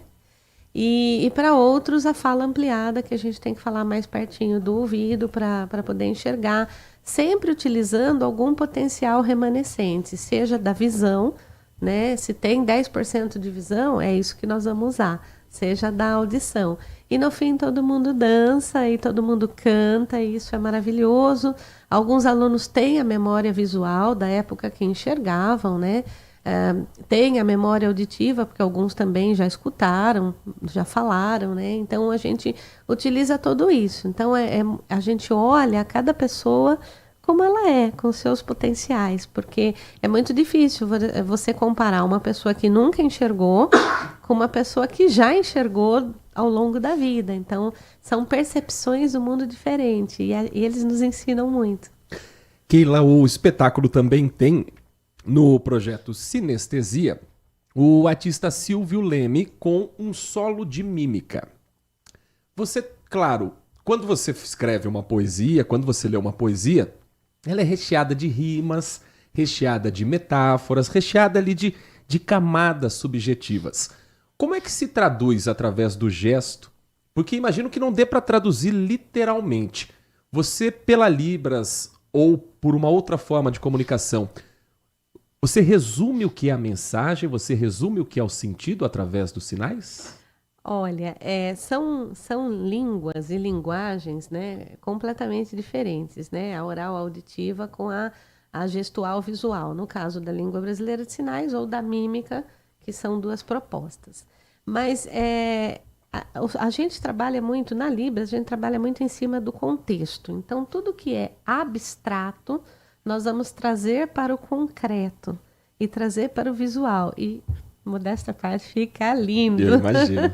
E para outros, a fala ampliada, que a gente tem que falar mais pertinho do ouvido para poder enxergar, sempre utilizando algum potencial remanescente, seja da visão, né? Se tem 10% de visão, é isso que nós vamos usar, seja da audição. E no fim todo mundo dança e todo mundo canta, e isso é maravilhoso. Alguns alunos têm a memória visual da época que enxergavam, né? Tem a memória auditiva, porque alguns também já escutaram, já falaram, né? Então, a gente utiliza tudo isso. Então, a gente olha a cada pessoa como ela é, com seus potenciais, porque é muito difícil você comparar uma pessoa que nunca enxergou com uma pessoa que já enxergou ao longo da vida. Então, são percepções do mundo diferente e eles nos ensinam muito. Keila, o espetáculo também tem, no projeto Sinestesia, o artista Silvio Leme com um solo de mímica. Você, claro, quando você escreve uma poesia, quando você lê uma poesia, ela é recheada de rimas, recheada de metáforas, recheada ali de camadas subjetivas. Como é que se traduz através do gesto Porque imagino que não dê para traduzir literalmente. Você, pela Libras ou por uma outra forma de comunicação, você resume o que é a mensagem, você resume o que é o sentido através dos sinais? Olha, são línguas e linguagens, né, completamente diferentes, né? A oral auditiva com a gestual visual, no caso da língua brasileira de sinais ou da mímica, que são duas propostas. Mas a gente trabalha muito, na Libras, a gente trabalha muito em cima do contexto. Então, tudo que é abstrato, nós vamos trazer para o concreto e trazer para o visual. E, modesta parte, fica lindo. Eu imagino.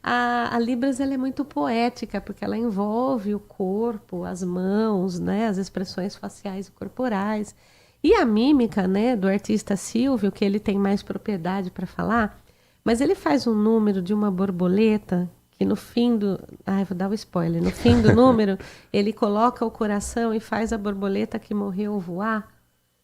A Libras ela é muito poética, porque ela envolve o corpo, as mãos, né, as expressões faciais e corporais. E a mímica, né, do artista Silvio, que ele tem mais propriedade para falar, mas ele faz um número de uma borboleta que no fim do... vou dar o spoiler. No fim do número, ele coloca o coração e faz a borboleta que morreu voar,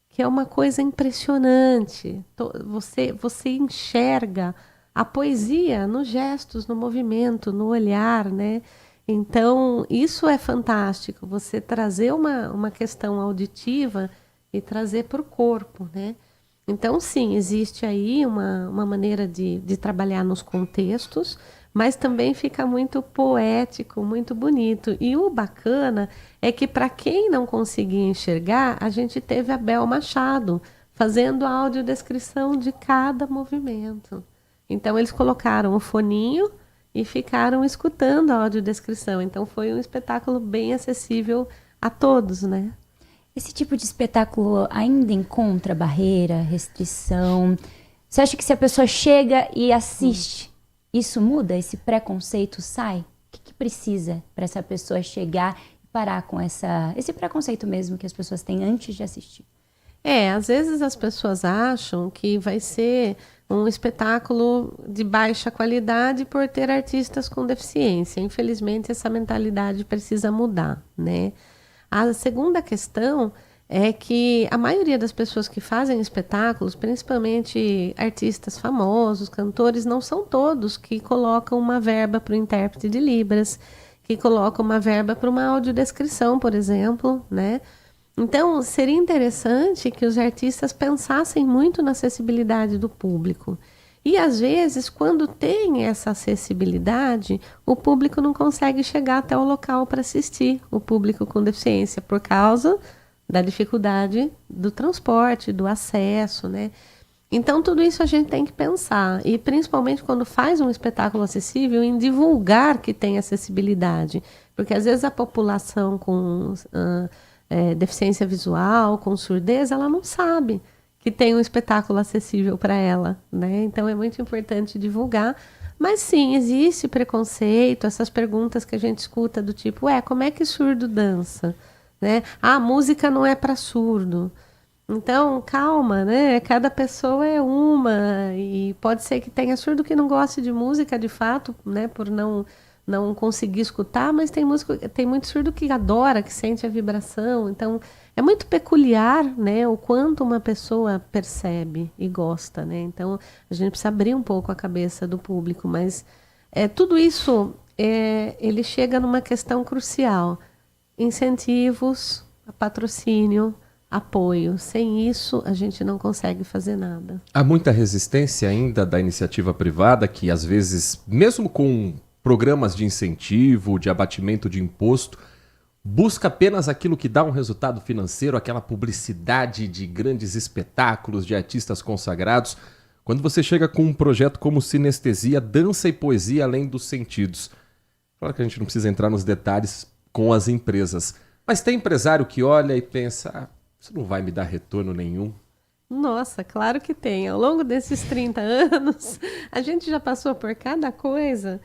que é uma coisa impressionante. Você enxerga a poesia nos gestos, no movimento, no olhar, né? Então, isso é fantástico, você trazer uma questão auditiva e trazer para o corpo, né? Então, sim, existe aí uma maneira de trabalhar nos contextos, mas também fica muito poético, muito bonito. E o bacana é que, para quem não conseguia enxergar, a gente teve a Bel Machado fazendo a audiodescrição de cada movimento. Então, eles colocaram o foninho e ficaram escutando a audiodescrição. Então, foi um espetáculo bem acessível a todos, né? Esse tipo de espetáculo ainda encontra barreira, restrição? Você acha que se a pessoa chega e assiste, isso muda? Esse preconceito sai? O que precisa para essa pessoa chegar e parar com esse preconceito mesmo que as pessoas têm antes de assistir? Às vezes as pessoas acham que vai ser um espetáculo de baixa qualidade por ter artistas com deficiência. Infelizmente, essa mentalidade precisa mudar, né? A segunda questão é que a maioria das pessoas que fazem espetáculos, principalmente artistas famosos, cantores, não são todos que colocam uma verba para o intérprete de Libras, que colocam uma verba para uma audiodescrição, por exemplo, né? Então, seria interessante que os artistas pensassem muito na acessibilidade do público. E, às vezes, quando tem essa acessibilidade, o público não consegue chegar até o local para assistir, o público com deficiência, por causa da dificuldade do transporte, do acesso, né? Então, tudo isso a gente tem que pensar. E, principalmente, quando faz um espetáculo acessível, em divulgar que tem acessibilidade. Porque, às vezes, a população com deficiência visual, com surdez, ela não sabe que tem um espetáculo acessível para ela, né? Então é muito importante divulgar. Mas sim, existe preconceito, essas perguntas que a gente escuta do tipo, como é que surdo dança? Né? A música não é para surdo. Então, calma, né? Cada pessoa é uma, e pode ser que tenha surdo que não goste de música, de fato, né? Por não conseguir escutar, mas tem muito surdo que adora, que sente a vibração. Então, é muito peculiar, né, o quanto uma pessoa percebe e gosta, né? Então, a gente precisa abrir um pouco a cabeça do público, mas tudo isso, ele chega numa questão crucial. Incentivos, patrocínio, apoio. Sem isso, a gente não consegue fazer nada. Há muita resistência ainda da iniciativa privada, que às vezes, mesmo com programas de incentivo, de abatimento de imposto, busca apenas aquilo que dá um resultado financeiro, aquela publicidade de grandes espetáculos, de artistas consagrados. Quando você chega com um projeto como Sinestesia, dança e poesia além dos sentidos. Claro que a gente não precisa entrar nos detalhes com as empresas, mas tem empresário que olha e pensa, isso não vai me dar retorno nenhum. Nossa, claro que tem. Ao longo desses 30 anos, a gente já passou por cada coisa.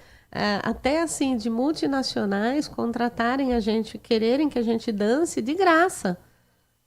Até assim, de multinacionais contratarem a gente, quererem que a gente dance de graça,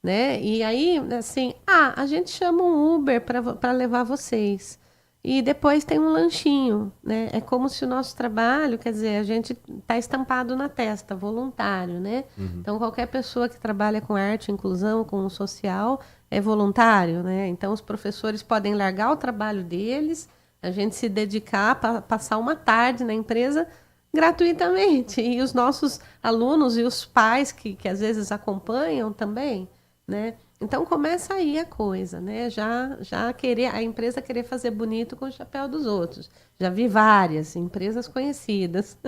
né? E aí, assim, a gente chama um Uber para levar vocês. E depois tem um lanchinho, né? É como se o nosso trabalho, quer dizer, a gente está estampado na testa, voluntário, né? Uhum. Então, qualquer pessoa que trabalha com arte, inclusão, com o social, é voluntário, né? Então, os professores podem largar o trabalho deles, a gente se dedicar para passar uma tarde na empresa gratuitamente. E os nossos alunos e os pais que às vezes acompanham também, né? Então começa aí a coisa, né? Já querer a empresa querer fazer bonito com o chapéu dos outros. Já vi várias empresas conhecidas.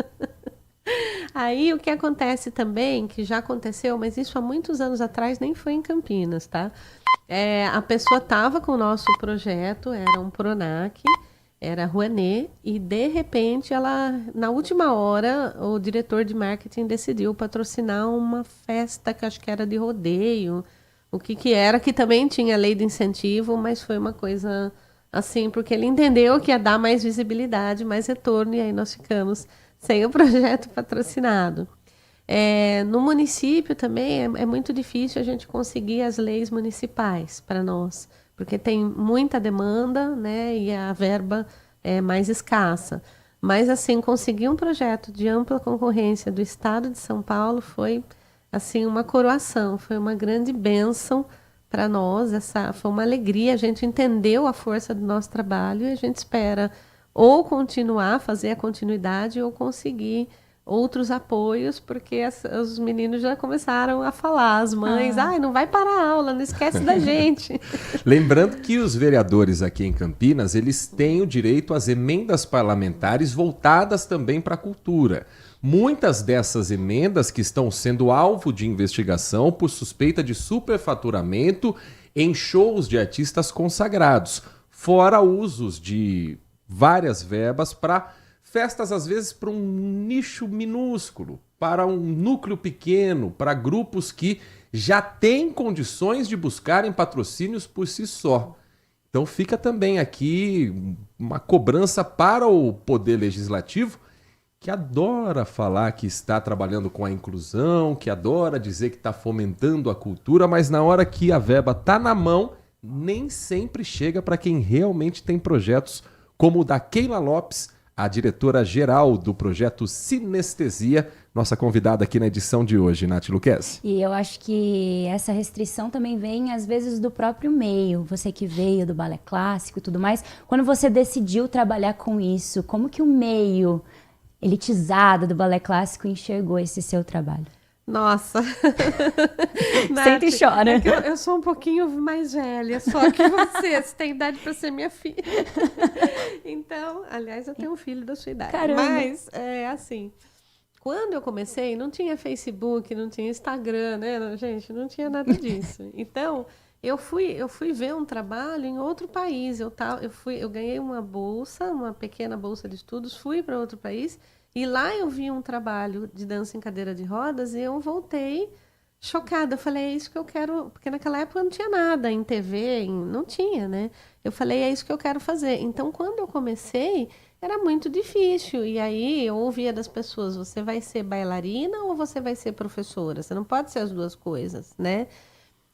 Aí o que acontece também, que já aconteceu, mas isso há muitos anos atrás, nem foi em Campinas, tá? A pessoa estava com o nosso projeto, era um Pronac, era a Rouanet, e de repente na última hora, o diretor de marketing decidiu patrocinar uma festa que acho que era de rodeio, o que era, que também tinha lei de incentivo, mas foi uma coisa assim, porque ele entendeu que ia dar mais visibilidade, mais retorno, e aí nós ficamos sem o projeto patrocinado. No município também é muito difícil a gente conseguir as leis municipais para nós, porque tem muita demanda, né, e a verba é mais escassa. Mas, assim, conseguir um projeto de ampla concorrência do Estado de São Paulo foi, assim, uma coroação, foi uma grande bênção para nós, foi uma alegria, a gente entendeu a força do nosso trabalho e a gente espera ou continuar, fazer a continuidade, ou conseguir outros apoios, porque os meninos já começaram a falar, as mães, não vai parar a aula, não esquece da gente. Lembrando que os vereadores aqui em Campinas, eles têm o direito às emendas parlamentares voltadas também para a cultura. Muitas dessas emendas que estão sendo alvo de investigação por suspeita de superfaturamento em shows de artistas consagrados, fora usos de várias verbas para festas, às vezes, para um nicho minúsculo, para um núcleo pequeno, para grupos que já têm condições de buscarem patrocínios por si só. Então fica também aqui uma cobrança para o Poder Legislativo, que adora falar que está trabalhando com a inclusão, que adora dizer que está fomentando a cultura, mas na hora que a verba está na mão, nem sempre chega para quem realmente tem projetos como o da Keila Lopes, a diretora-geral do projeto Sinestesia, nossa convidada aqui na edição de hoje, Nath Luquezzi. E eu acho que essa restrição também vem, às vezes, do próprio meio. Você que veio do balé clássico e tudo mais, quando você decidiu trabalhar com isso, como que o meio elitizado do balé clássico enxergou esse seu trabalho? Nossa! Senta e chora. É que eu sou um pouquinho mais velha, só que você tem idade para ser minha filha. Então, aliás, eu tenho um filho da sua idade. Caramba. Mas, assim, quando eu comecei, não tinha Facebook, não tinha Instagram, né? Gente, não tinha nada disso. Então, eu fui ver um trabalho em outro país. Eu ganhei uma bolsa, uma pequena bolsa de estudos, fui para outro país. E lá eu vi um trabalho de dança em cadeira de rodas e eu voltei chocada. Eu falei, é isso que eu quero... Porque naquela época não tinha nada em TV, não tinha, né? Eu falei, é isso que eu quero fazer. Então, quando eu comecei, era muito difícil. E aí eu ouvia das pessoas, você vai ser bailarina ou você vai ser professora? Você não pode ser as duas coisas, né?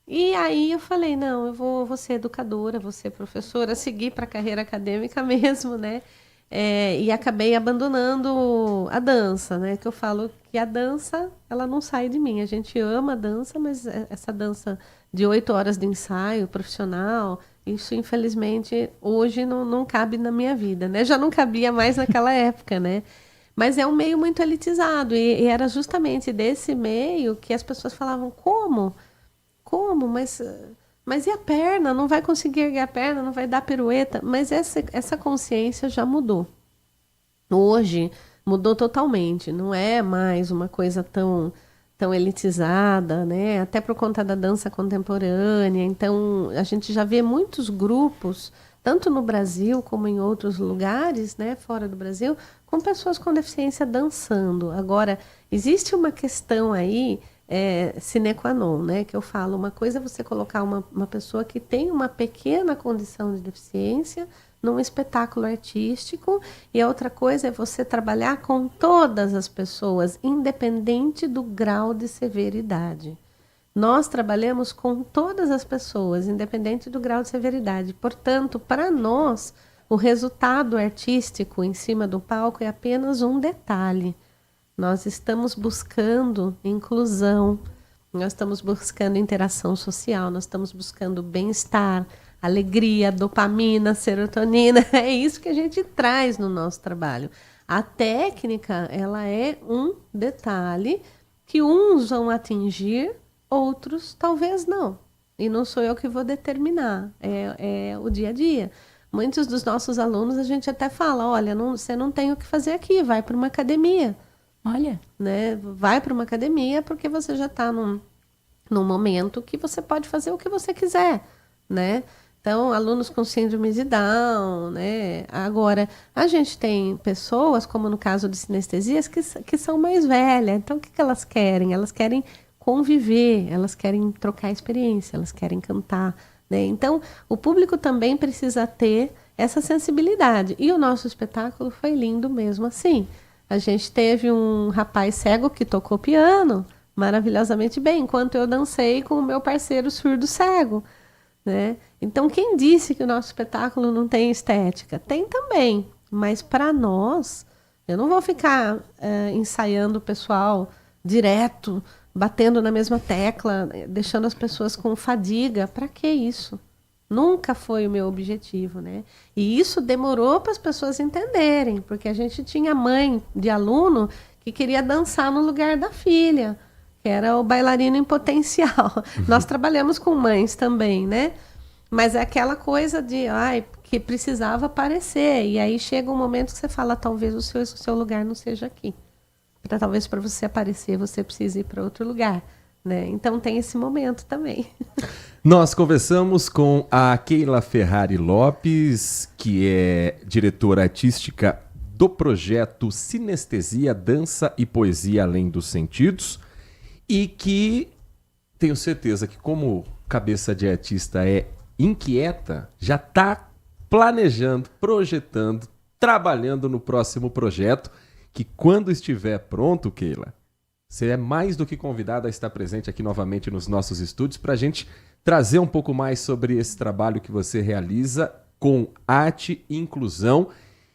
E aí eu falei, não, eu vou ser educadora, vou ser professora, seguir para a carreira acadêmica mesmo, né? E acabei abandonando a dança, né? Que eu falo que a dança, ela não sai de mim. A gente ama a dança, mas essa dança de 8 horas de ensaio profissional, isso infelizmente hoje não cabe na minha vida, né? Já não cabia mais naquela época, né? Mas é um meio muito elitizado e era justamente desse meio que as pessoas falavam, como? Mas e a perna? Não vai conseguir erguer a perna, não vai dar pirueta. Mas essa consciência já mudou. Hoje mudou totalmente. Não é mais uma coisa tão elitizada, né? Até por conta da dança contemporânea. Então, a gente já vê muitos grupos, tanto no Brasil como em outros lugares, né, fora do Brasil, com pessoas com deficiência dançando. Agora, existe uma questão aí... sine qua non, né? Que eu falo, uma coisa é você colocar uma pessoa que tem uma pequena condição de deficiência num espetáculo artístico e a outra coisa é você trabalhar com todas as pessoas, independente do grau de severidade. Nós trabalhamos com todas as pessoas, independente do grau de severidade. Portanto, para nós, o resultado artístico em cima do palco é apenas um detalhe. Nós estamos buscando inclusão, nós estamos buscando interação social, nós estamos buscando bem-estar, alegria, dopamina, serotonina. É isso que a gente traz no nosso trabalho. A técnica, ela é um detalhe que uns vão atingir, outros talvez não. E não sou eu que vou determinar, é o dia a dia. Muitos dos nossos alunos, a gente até fala, olha, você não tem o que fazer aqui, vai para uma academia. Olha. Né? Vai para uma academia porque você já está num momento que você pode fazer o que você quiser, né? Então, alunos com síndrome de Down, né? Agora, a gente tem pessoas, como no caso de sinestesias, que são mais velhas. Então, o que elas querem? Elas querem conviver, elas querem trocar experiência, elas querem cantar, né? Então, o público também precisa ter essa sensibilidade. E o nosso espetáculo foi lindo mesmo assim. A gente teve um rapaz cego que tocou piano maravilhosamente bem, enquanto eu dancei com o meu parceiro surdo cego, né? Então, quem disse que o nosso espetáculo não tem estética? Tem também, mas para nós, eu não vou ficar ensaiando o pessoal direto, batendo na mesma tecla, deixando as pessoas com fadiga. Para que isso? Nunca foi o meu objetivo, né? E isso demorou para as pessoas entenderem, porque a gente tinha mãe de aluno que queria dançar no lugar da filha, que era o bailarino em potencial. Nós trabalhamos com mães também, né? Mas é aquela coisa de, que precisava aparecer. E aí chega um momento que você fala, talvez o seu lugar não seja aqui. Talvez para você aparecer, você precise ir para outro lugar, né? Então tem esse momento também. Nós conversamos com a Keila Ferrari Lopes, que é diretora artística do projeto Sinestesia, Dança e Poesia Além dos Sentidos, e que tenho certeza que, como cabeça de artista é inquieta, já está planejando, projetando, trabalhando no próximo projeto, que quando estiver pronto, Keila, você é mais do que convidada a estar presente aqui novamente nos nossos estúdios para a gente trazer um pouco mais sobre esse trabalho que você realiza com arte e inclusão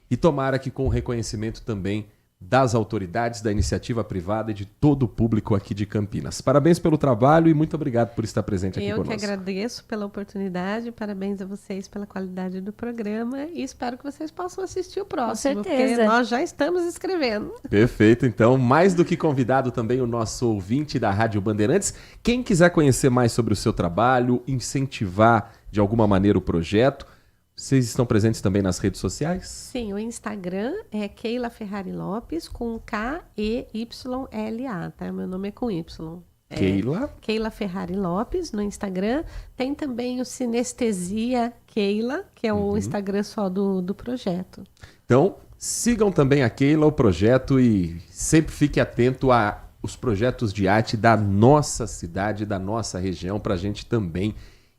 e tomara que com o reconhecimento também das autoridades, da iniciativa privada e de todo o público aqui de Campinas. Parabéns pelo trabalho e muito obrigado por estar presente aqui conosco. Eu que agradeço pela oportunidade, parabéns a vocês pela qualidade do programa e espero que vocês possam assistir o próximo. Com certeza. Porque nós já estamos escrevendo. Perfeito, então, mais do que convidado também o nosso ouvinte da Rádio Bandeirantes. Quem quiser conhecer mais sobre o seu trabalho, incentivar de alguma maneira o projeto, vocês estão presentes também nas redes sociais? Sim, o Instagram é Keila Ferrari Lopes com K-E-Y-L-A, tá? Meu nome é com Y. Keila? Keila Ferrari Lopes no Instagram. Tem também o Sinestesia Keila, que é o Instagram só do projeto. Então, sigam também a Keila, o projeto, e sempre fique atento aos projetos de arte da nossa cidade, da nossa região, para a gente também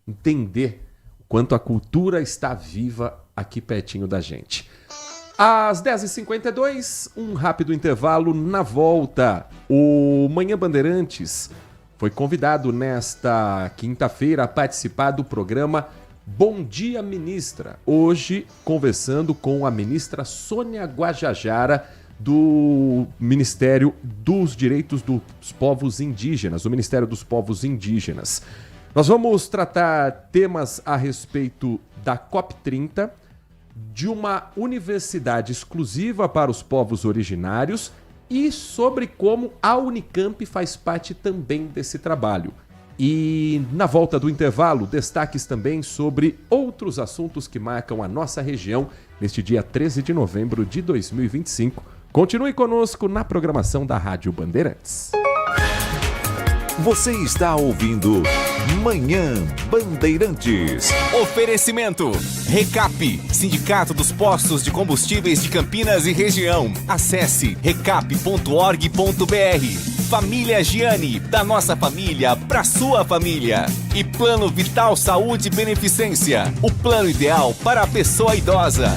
entender quanto a cultura está viva aqui pertinho da gente. Às 10h52, um rápido intervalo. Na volta, o Manhã Bandeirantes foi convidado nesta quinta-feira a participar do programa Bom Dia Ministra. Hoje, conversando com a ministra Sônia Guajajara, do Ministério dos Direitos dos Povos Indígenas, o Ministério dos Povos Indígenas. Nós vamos tratar temas a respeito da COP30, de uma universidade exclusiva para os povos originários e sobre como a Unicamp faz parte também desse trabalho. E na volta do intervalo, destaques também sobre outros assuntos que marcam a nossa região neste dia 13 de novembro de 2025. Continue conosco na programação da Rádio Bandeirantes. Você está ouvindo Manhã Bandeirantes. Oferecimento Recap, Sindicato dos Postos de Combustíveis de Campinas e Região. Acesse recap.org.br. Família Giani, da nossa família pra sua família. E Plano Vital Saúde Beneficência, o plano ideal para a pessoa idosa.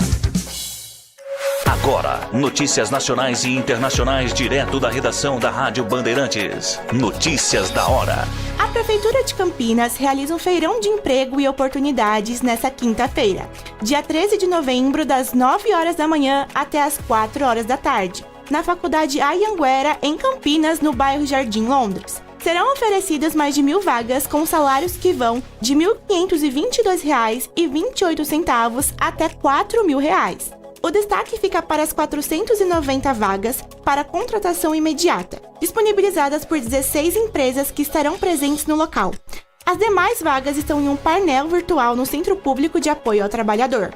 Agora, notícias nacionais e internacionais direto da redação da Rádio Bandeirantes. Notícias da hora. A Prefeitura de Campinas realiza um feirão de emprego e oportunidades nesta quinta-feira, dia 13 de novembro, das 9 horas da manhã até as 4 horas da tarde, na Faculdade Anhanguera, em Campinas, no bairro Jardim Londres. Serão oferecidas mais de 1.000 vagas com salários que vão de R$ 1.522,28 até R$ 4.000. O destaque fica para as 490 vagas para contratação imediata, disponibilizadas por 16 empresas que estarão presentes no local. As demais vagas estão em um painel virtual no Centro Público de Apoio ao Trabalhador.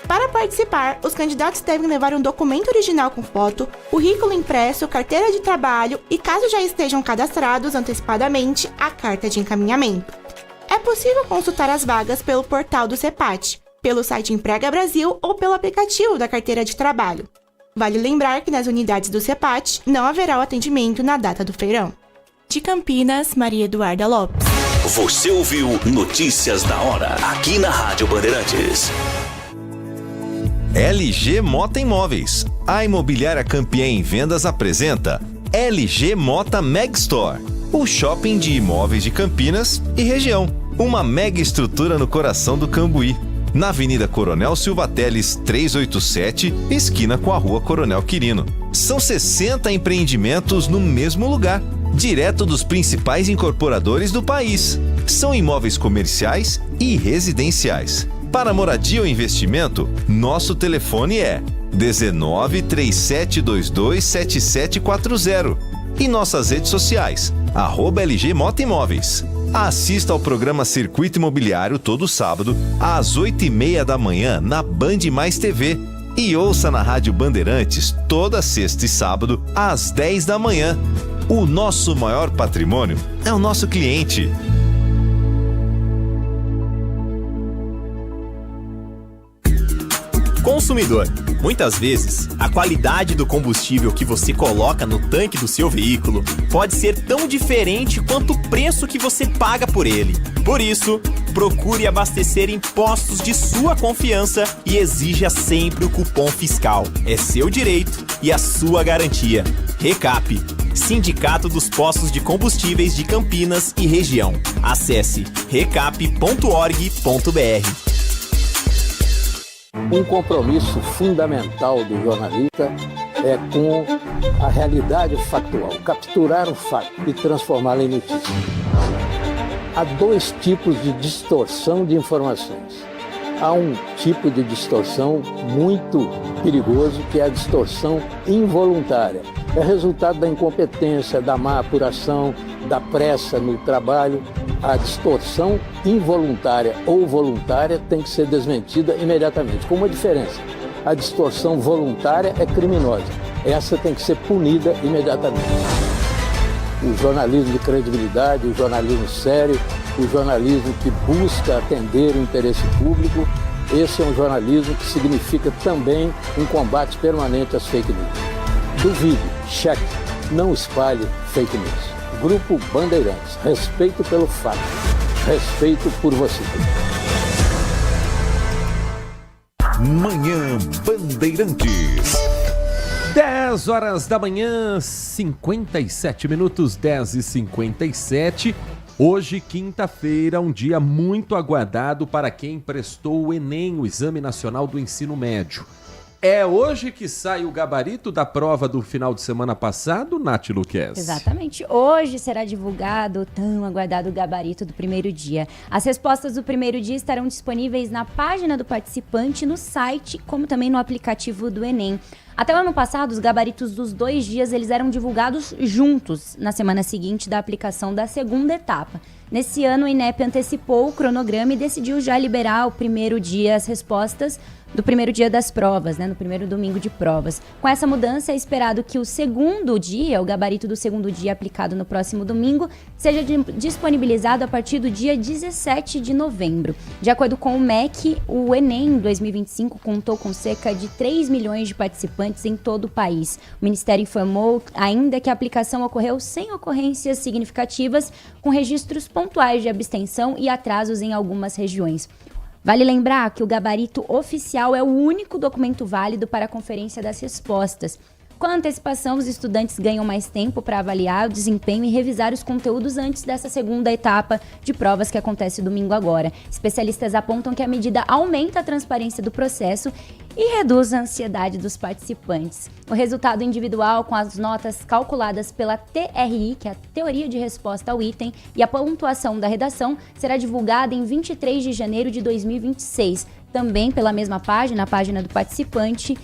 Para participar, os candidatos devem levar um documento original com foto, currículo impresso, carteira de trabalho e, caso já estejam cadastrados antecipadamente, a carta de encaminhamento. É possível consultar as vagas pelo portal do CEPAT, pelo site Emprega Brasil ou pelo aplicativo da carteira de trabalho. Vale lembrar que nas unidades do CEPAT não haverá o atendimento na data do feirão. De Campinas, Maria Eduarda Lopes. Você ouviu Notícias da Hora, aqui na Rádio Bandeirantes. LG Mota Imóveis. A imobiliária campeã em vendas apresenta LG Mota Meg Store, o shopping de imóveis de Campinas e região. Uma mega estrutura no coração do Cambuí, na Avenida Coronel Silva Teles 387, esquina com a Rua Coronel Quirino. São 60 empreendimentos no mesmo lugar, direto dos principais incorporadores do país. São imóveis comerciais e residenciais. Para moradia ou investimento, nosso telefone é 19 3722 7740 e nossas redes sociais, @LG Mota Imóveis. Assista ao programa Circuito Imobiliário todo sábado, às 8h30 da manhã, na Band Mais TV. E ouça na Rádio Bandeirantes toda sexta e sábado, às 10 da manhã. O nosso maior patrimônio é o nosso cliente. Consumidor. Muitas vezes, a qualidade do combustível que você coloca no tanque do seu veículo pode ser tão diferente quanto o preço que você paga por ele. Por isso, procure abastecer em postos de sua confiança e exija sempre o cupom fiscal. É seu direito e a sua garantia. Recap, Sindicato dos Postos de Combustíveis de Campinas e Região. Acesse recap.org.br. Um compromisso fundamental do jornalista é com a realidade factual, capturar o fato e transformá-lo em notícia. Há dois tipos de distorção de informações. Há um tipo de distorção muito perigoso, que é a distorção involuntária. É resultado da incompetência, da má apuração, da pressa no trabalho. A distorção involuntária ou voluntária tem que ser desmentida imediatamente, com uma diferença. A distorção voluntária é criminosa. Essa tem que ser punida imediatamente. O jornalismo de credibilidade, o jornalismo sério, o jornalismo que busca atender o interesse público, esse é um jornalismo que significa também um combate permanente às fake news. Duvide, cheque, não espalhe fake news. Grupo Bandeirantes, respeito pelo fato, respeito por você. Manhã Bandeirantes. 10 horas da manhã, 57 minutos, 10h57. Hoje, quinta-feira, um dia muito aguardado para quem prestou o Enem, o Exame Nacional do Ensino Médio. É hoje que sai o gabarito da prova do final de semana passado, Nath Luquez? Exatamente. Hoje será divulgado o tão aguardado gabarito do primeiro dia. As respostas do primeiro dia estarão disponíveis na página do participante, no site, como também no aplicativo do Enem. Até o ano passado, os gabaritos dos 2 dias eles eram divulgados juntos, na semana seguinte da aplicação da segunda etapa. Nesse ano, o INEP antecipou o cronograma e decidiu já liberar o primeiro dia as respostas do primeiro dia das provas, no primeiro domingo de provas. Com essa mudança, é esperado que o segundo dia, o gabarito do segundo dia aplicado no próximo domingo, seja disponibilizado a partir do dia 17 de novembro. De acordo com o MEC, o Enem 2025 contou com cerca de 3 milhões de participantes em todo o país. O Ministério informou ainda que a aplicação ocorreu sem ocorrências significativas, com registros pontuais de abstenção e atrasos em algumas regiões. Vale lembrar que o gabarito oficial é o único documento válido para a conferência das respostas. Com a antecipação, os estudantes ganham mais tempo para avaliar o desempenho e revisar os conteúdos antes dessa segunda etapa de provas que acontece domingo agora. Especialistas apontam que a medida aumenta a transparência do processo e reduz a ansiedade dos participantes. O resultado individual, com as notas calculadas pela TRI, que é a Teoria de Resposta ao Item, e a pontuação da redação, será divulgada em 23 de janeiro de 2026. também pela mesma página, a página do participante.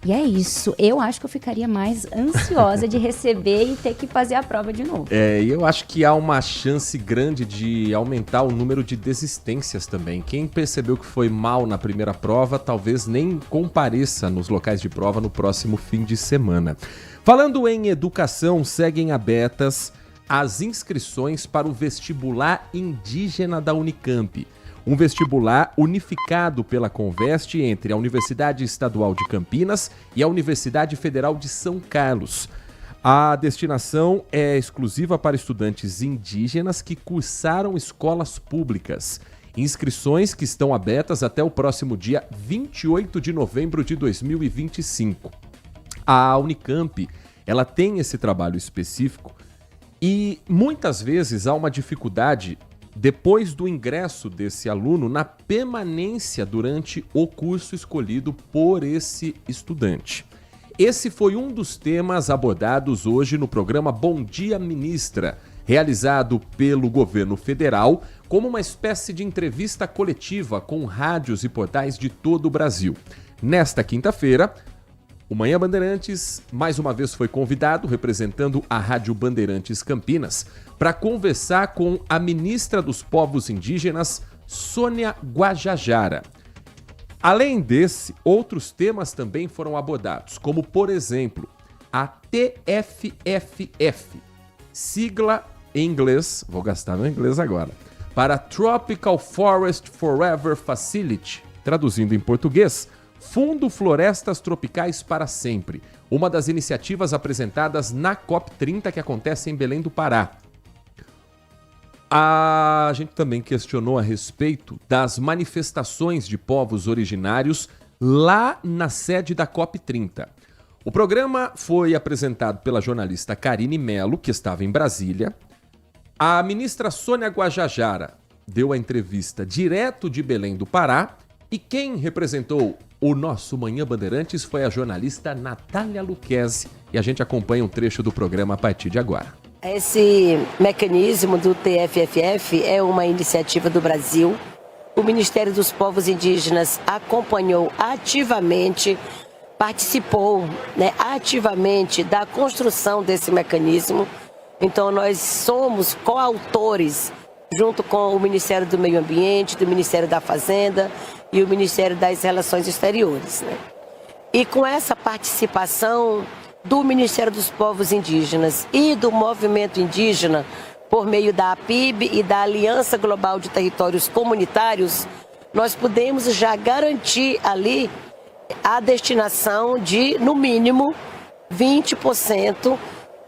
E é isso. Eu acho que eu ficaria mais ansiosa de receber e ter que fazer a prova de novo. E eu acho que há uma chance grande de aumentar o número de desistências também. Quem percebeu que foi mal na primeira prova, talvez nem compareça nos locais de prova no próximo fim de semana. Falando em educação, seguem abertas as inscrições para o vestibular indígena da Unicamp. Um vestibular unificado pela Conveste entre a Universidade Estadual de Campinas e a Universidade Federal de São Carlos. A destinação é exclusiva para estudantes indígenas que cursaram escolas públicas. Inscrições que estão abertas até o próximo dia 28 de novembro de 2025. A Unicamp, ela tem esse trabalho específico e muitas vezes há uma dificuldade depois do ingresso desse aluno na permanência durante o curso escolhido por esse estudante. Esse foi um dos temas abordados hoje no programa Bom Dia Ministra, realizado pelo governo federal como uma espécie de entrevista coletiva com rádios e portais de todo o Brasil. Nesta quinta-feira, o Manhã Bandeirantes mais uma vez foi convidado, representando a Rádio Bandeirantes Campinas, para conversar com a ministra dos Povos Indígenas, Sônia Guajajara. Além desse, outros temas também foram abordados, como, por exemplo, a TFFF, sigla em inglês, vou gastar no inglês agora, para Tropical Forest Forever Facility, traduzindo em português, Fundo Florestas Tropicais para Sempre, uma das iniciativas apresentadas na COP30 que acontece em Belém do Pará. A gente também questionou a respeito das manifestações de povos originários lá na sede da COP30. O programa foi apresentado pela jornalista Karine Melo, que estava em Brasília. A ministra Sônia Guajajara deu a entrevista direto de Belém do Pará e quem representou o nosso Manhã Bandeirantes foi a jornalista Natália Luquezzi e a gente acompanha um trecho do programa a partir de agora. Esse mecanismo do TFFF é uma iniciativa do Brasil. O Ministério dos Povos Indígenas acompanhou ativamente, participou, ativamente da construção desse mecanismo. Então nós somos coautores, junto com o Ministério do Meio Ambiente, do Ministério da Fazenda e o Ministério das Relações Exteriores. E com essa participação do Ministério dos Povos Indígenas e do Movimento Indígena, por meio da APIB e da Aliança Global de Territórios Comunitários, nós podemos já garantir ali a destinação de, no mínimo, 20%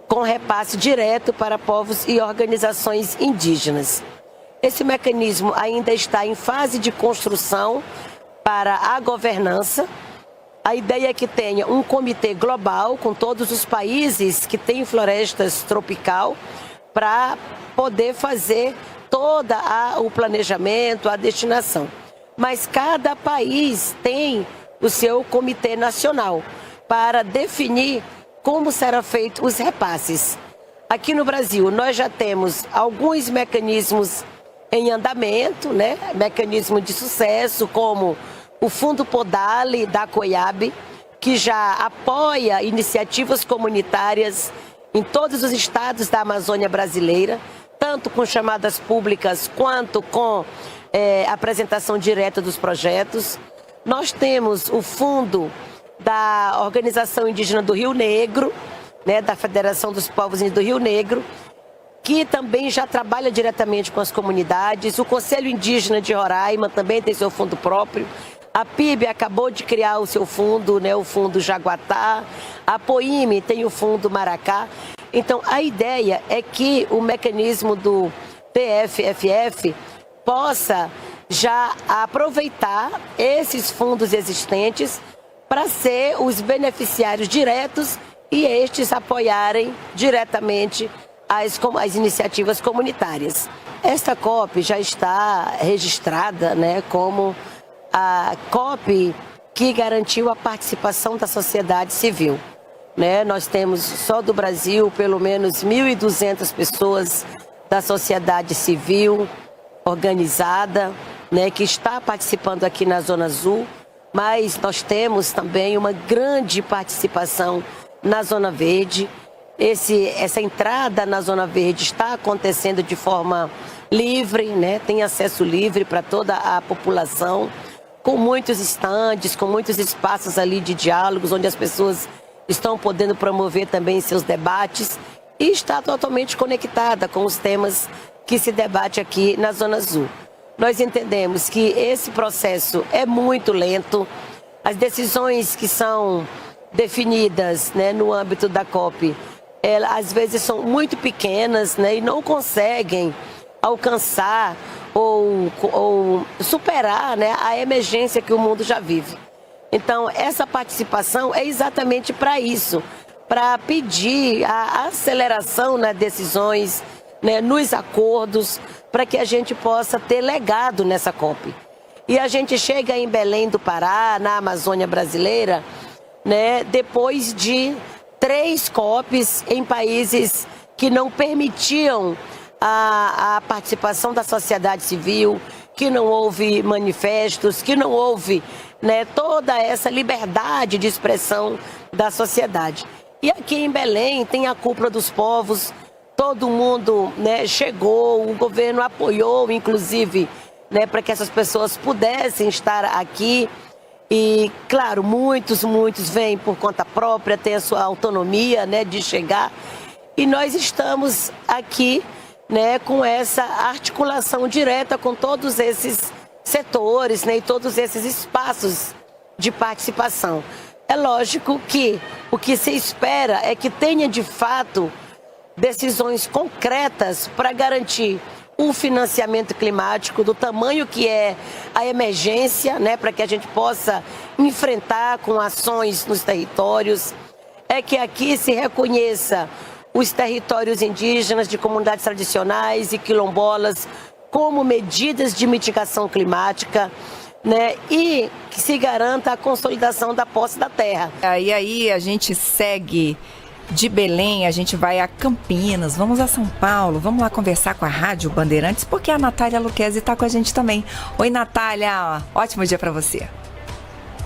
com repasse direto para povos e organizações indígenas. Esse mecanismo ainda está em fase de construção para a governança. A ideia é que tenha um comitê global com todos os países que têm florestas tropical para poder fazer todo o planejamento, a destinação. Mas cada país tem o seu comitê nacional para definir como serão feitos os repasses. Aqui no Brasil, nós já temos alguns mecanismos em andamento, mecanismo de sucesso, como o Fundo Podale da COIAB, que já apoia iniciativas comunitárias em todos os estados da Amazônia brasileira, tanto com chamadas públicas quanto com apresentação direta dos projetos. Nós temos o Fundo da Organização Indígena do Rio Negro, da Federação dos Povos Indígenas do Rio Negro, que também já trabalha diretamente com as comunidades. O Conselho Indígena de Roraima também tem seu fundo próprio. A PIB acabou de criar o seu fundo, o Fundo Jaguatá. A POIME tem o Fundo Maracá. Então, a ideia é que o mecanismo do TFFF possa já aproveitar esses fundos existentes para ser os beneficiários diretos e estes apoiarem diretamente as iniciativas comunitárias. Esta COP já está registrada como a COP que garantiu a participação da sociedade civil. Nós temos só do Brasil pelo menos 1.200 pessoas da sociedade civil organizada, né, que está participando aqui na Zona Azul, mas nós temos também uma grande participação na Zona Verde. Essa entrada na Zona Verde está acontecendo de forma livre, né? Tem acesso livre para toda a população, com muitos estandes, com muitos espaços ali de diálogos, onde as pessoas estão podendo promover também seus debates e está totalmente conectada com os temas que se debate aqui na Zona Azul. Nós entendemos que esse processo é muito lento, as decisões que são definidas, né, no âmbito da COP, às vezes são muito pequenas, né, e não conseguem alcançar ou superar, né, a emergência que o mundo já vive. Então, essa participação é exatamente para isso, para pedir a aceleração nas decisões, né, nos acordos, para que a gente possa ter legado nessa COP. E a gente chega em Belém do Pará, na Amazônia brasileira, né, depois de 3 COPs em países que não permitiam a participação da sociedade civil, que não houve manifestos, que não houve, né, toda essa liberdade de expressão da sociedade. E aqui em Belém tem a Cúpula dos Povos, todo mundo, né, chegou, o governo apoiou, inclusive, né, para que essas pessoas pudessem estar aqui. E, claro, muitos vêm por conta própria, têm a sua autonomia, né, de chegar. E nós estamos aqui, né, com essa articulação direta com todos esses setores, né, e todos esses espaços de participação. É lógico que o que se espera é que tenha, de fato, decisões concretas para garantir o financiamento climático do tamanho que é a emergência, né, para que a gente possa enfrentar com ações nos territórios. É que aqui se reconheça os territórios indígenas de comunidades tradicionais e quilombolas como medidas de mitigação climática, né, e que se garanta a consolidação da posse da terra. E aí a gente segue de Belém, a gente vai a Campinas, vamos a São Paulo, vamos lá conversar com a Rádio Bandeirantes, porque a Natália Lucchesi está com a gente também. Oi, Natália, ótimo dia para você.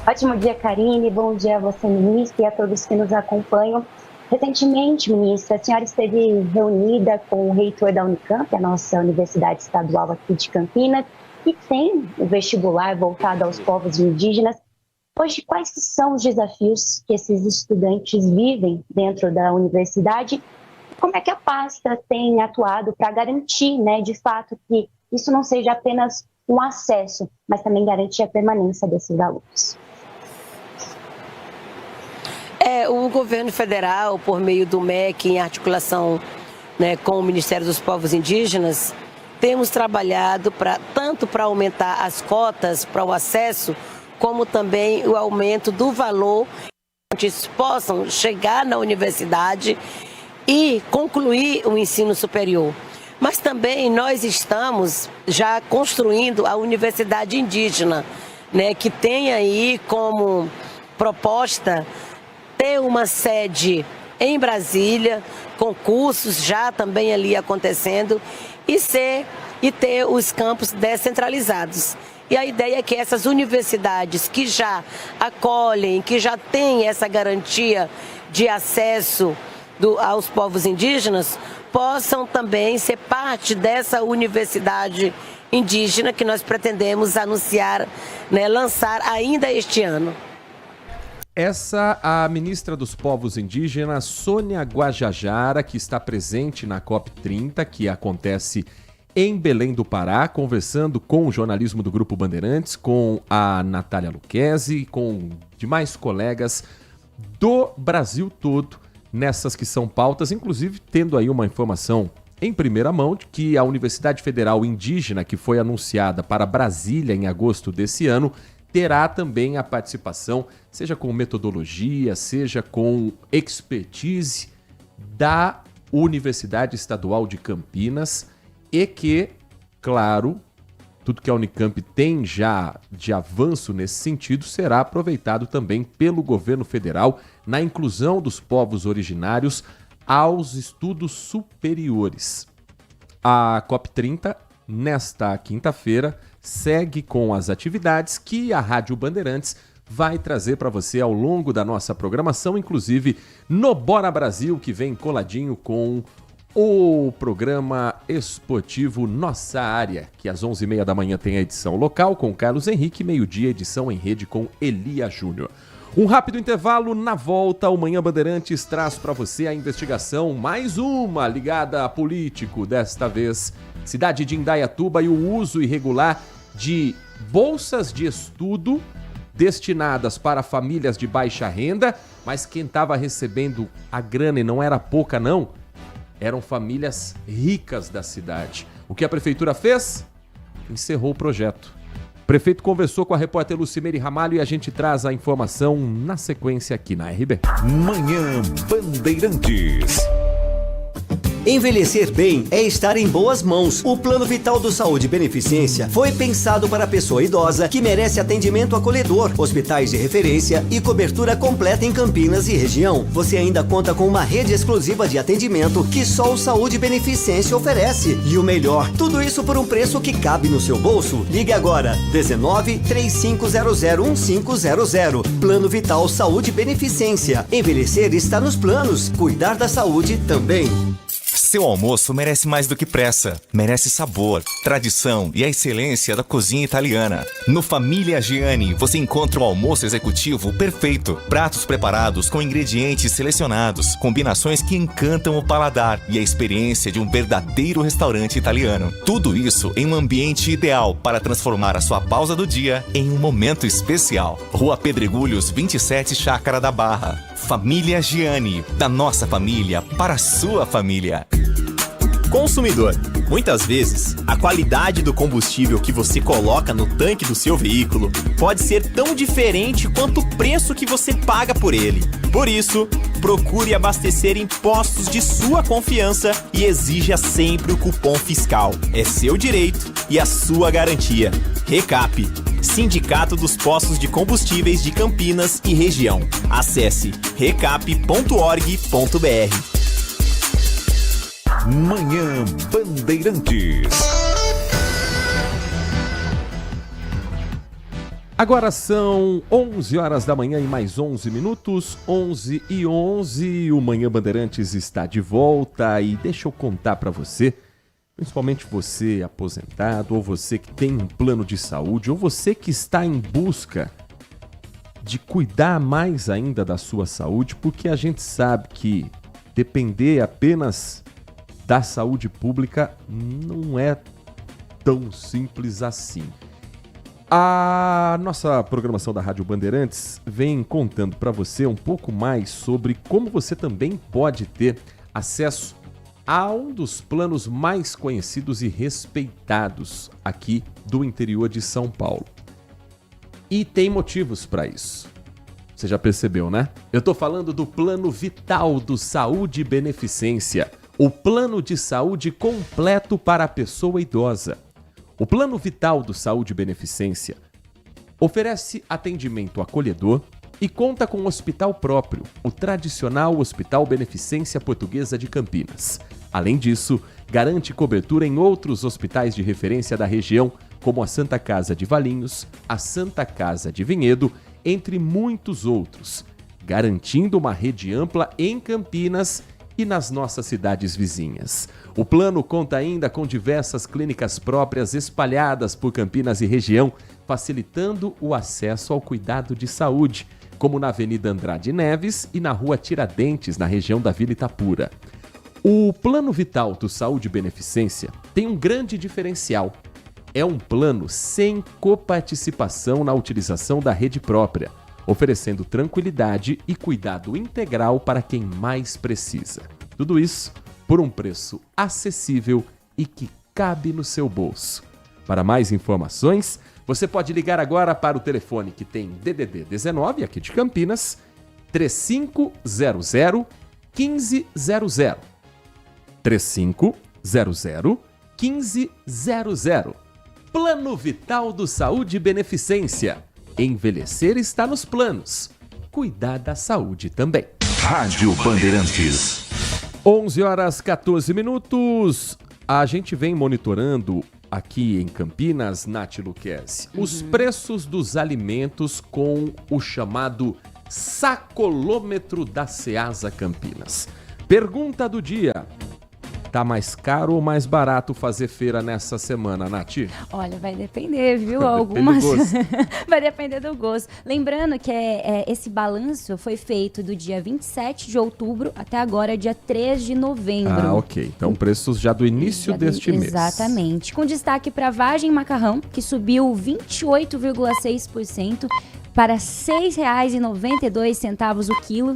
Ótimo dia, Karine, bom dia a você, ministra, e a todos que nos acompanham. Recentemente, ministra, a senhora esteve reunida com o reitor da Unicamp, a nossa universidade estadual aqui de Campinas, que tem o vestibular voltado aos povos indígenas. Hoje, quais são os desafios que esses estudantes vivem dentro da universidade? Como é que a pasta tem atuado para garantir, né, de fato, que isso não seja apenas um acesso, mas também garantir a permanência desses alunos? O governo federal, por meio do MEC, em articulação, né, com o Ministério dos Povos Indígenas, temos trabalhado tanto para aumentar as cotas para o acesso, como também o aumento do valor que eles possam chegar na universidade e concluir o ensino superior. Mas também nós estamos já construindo a Universidade Indígena, né, que tem aí como proposta ter uma sede em Brasília, com cursos já também ali acontecendo, e ter os campos descentralizados. E a ideia é que essas universidades que já acolhem, que já têm essa garantia de acesso aos povos indígenas, possam também ser parte dessa universidade indígena que nós pretendemos anunciar, né, lançar ainda este ano. Essa a ministra dos Povos Indígenas, Sônia Guajajara, que está presente na COP30, que acontece em Belém do Pará, conversando com o jornalismo do Grupo Bandeirantes, com a Natália Lucchesi, com demais colegas do Brasil todo, nessas que são pautas, inclusive tendo aí uma informação em primeira mão de que a Universidade Federal Indígena, que foi anunciada para Brasília em agosto desse ano, terá também a participação, seja com metodologia, seja com expertise da Universidade Estadual de Campinas e que, claro, tudo que a Unicamp tem já de avanço nesse sentido será aproveitado também pelo governo federal na inclusão dos povos originários aos estudos superiores. A COP30, nesta quinta-feira, segue com as atividades que a Rádio Bandeirantes vai trazer para você ao longo da nossa programação, inclusive no Bora Brasil, que vem coladinho com o programa esportivo Nossa Área, que às 11h30 da manhã tem a edição local com Carlos Henrique, meio-dia edição em rede com Elia Júnior. Um rápido intervalo, na volta o Manhã Bandeirantes traz para você a investigação, mais uma ligada a político, desta vez cidade de Indaiatuba, e o uso irregular de bolsas de estudo destinadas para famílias de baixa renda, mas quem estava recebendo a grana, e não era pouca não, eram famílias ricas da cidade. O que a prefeitura fez? Encerrou o projeto. O prefeito conversou com a repórter Lucimere Ramalho e a gente traz a informação na sequência aqui na RB. Manhã Bandeirantes. Envelhecer bem é estar em boas mãos. O Plano Vital do Saúde Beneficência foi pensado para a pessoa idosa que merece atendimento acolhedor, hospitais de referência e cobertura completa em Campinas e região. Você ainda conta com uma rede exclusiva de atendimento que só o Saúde Beneficência oferece. E o melhor, tudo isso por um preço que cabe no seu bolso. Ligue agora, 19-3500-1500. Plano Vital Saúde Beneficência. Envelhecer está nos planos. Cuidar da saúde também. Seu almoço merece mais do que pressa. Merece sabor, tradição e a excelência da cozinha italiana. No Família Gianni, você encontra o almoço executivo perfeito. Pratos preparados com ingredientes selecionados, combinações que encantam o paladar e a experiência de um verdadeiro restaurante italiano. Tudo isso em um ambiente ideal para transformar a sua pausa do dia em um momento especial. Rua Pedregulhos 27, Chácara da Barra. Família Gianni, da nossa família para a sua família. Consumidor, muitas vezes, a qualidade do combustível que você coloca no tanque do seu veículo pode ser tão diferente quanto o preço que você paga por ele. Por isso, procure abastecer em postos de sua confiança e exija sempre o cupom fiscal. É seu direito e a sua garantia. Recap, Sindicato dos Postos de Combustíveis de Campinas e Região. Acesse recap.org.br. Manhã Bandeirantes. Agora são 11 horas da manhã e mais 11 minutos, 11h11. O Manhã Bandeirantes está de volta e deixa eu contar para você, principalmente você aposentado, ou você que tem um plano de saúde, ou você que está em busca de cuidar mais ainda da sua saúde, porque a gente sabe que depender apenas da saúde pública não é tão simples assim. A nossa programação da Rádio Bandeirantes vem contando para você um pouco mais sobre como você também pode ter acesso a um dos planos mais conhecidos e respeitados aqui do interior de São Paulo. E tem motivos para isso. Você já percebeu, né? Eu tô falando do Plano Vital do Saúde Beneficência, o plano de saúde completo para a pessoa idosa. O Plano Vital do Saúde Beneficência oferece atendimento acolhedor e conta com um hospital próprio, o tradicional Hospital Beneficência Portuguesa de Campinas. Além disso, garante cobertura em outros hospitais de referência da região, como a Santa Casa de Valinhos, a Santa Casa de Vinhedo, entre muitos outros, garantindo uma rede ampla em Campinas e nas nossas cidades vizinhas. O plano conta ainda com diversas clínicas próprias espalhadas por Campinas e região, facilitando o acesso ao cuidado de saúde, como na Avenida Andrade Neves e na Rua Tiradentes, na região da Vila Itapura. O Plano Vital do Saúde Beneficência tem um grande diferencial. É um plano sem coparticipação na utilização da rede própria, oferecendo tranquilidade e cuidado integral para quem mais precisa. Tudo isso por um preço acessível e que cabe no seu bolso. Para mais informações, você pode ligar agora para o telefone que tem DDD 19, aqui de Campinas, 3500-1500. 3500-1500. Plano Vital do Saúde Beneficência. Envelhecer está nos planos. Cuidar da saúde também. Rádio Bandeirantes. 11 horas 14 minutos. A gente vem monitorando aqui em Campinas, Nath Luquezzi, os preços dos alimentos com o chamado sacolômetro da Ceasa Campinas. Pergunta do dia. Tá mais caro ou mais barato fazer feira nessa semana, Nath? Olha, vai depender, viu? Depende do gosto. Vai depender do gosto. Lembrando que esse balanço foi feito do dia 27 de outubro até agora, dia 3 de novembro. Ah, ok. Então, preços já do início deste mês. Exatamente. Com destaque para vagem e macarrão, que subiu 28,6%. Para R$ 6,92 o quilo,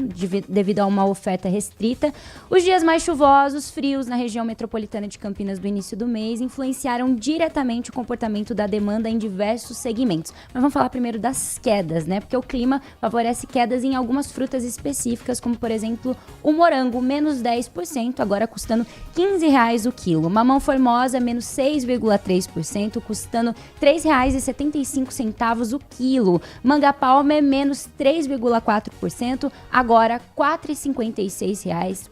devido a uma oferta restrita. Os dias mais chuvosos, frios na região metropolitana de Campinas do início do mês influenciaram diretamente o comportamento da demanda em diversos segmentos. Mas vamos falar primeiro das quedas, né? Porque o clima favorece quedas em algumas frutas específicas, como por exemplo o morango, menos 10%, agora custando R$ 15 o quilo. Mamão formosa, menos 6,3%, custando R$ 3,75 o quilo. Manga palma é menos 3,4%, agora R$ 4,56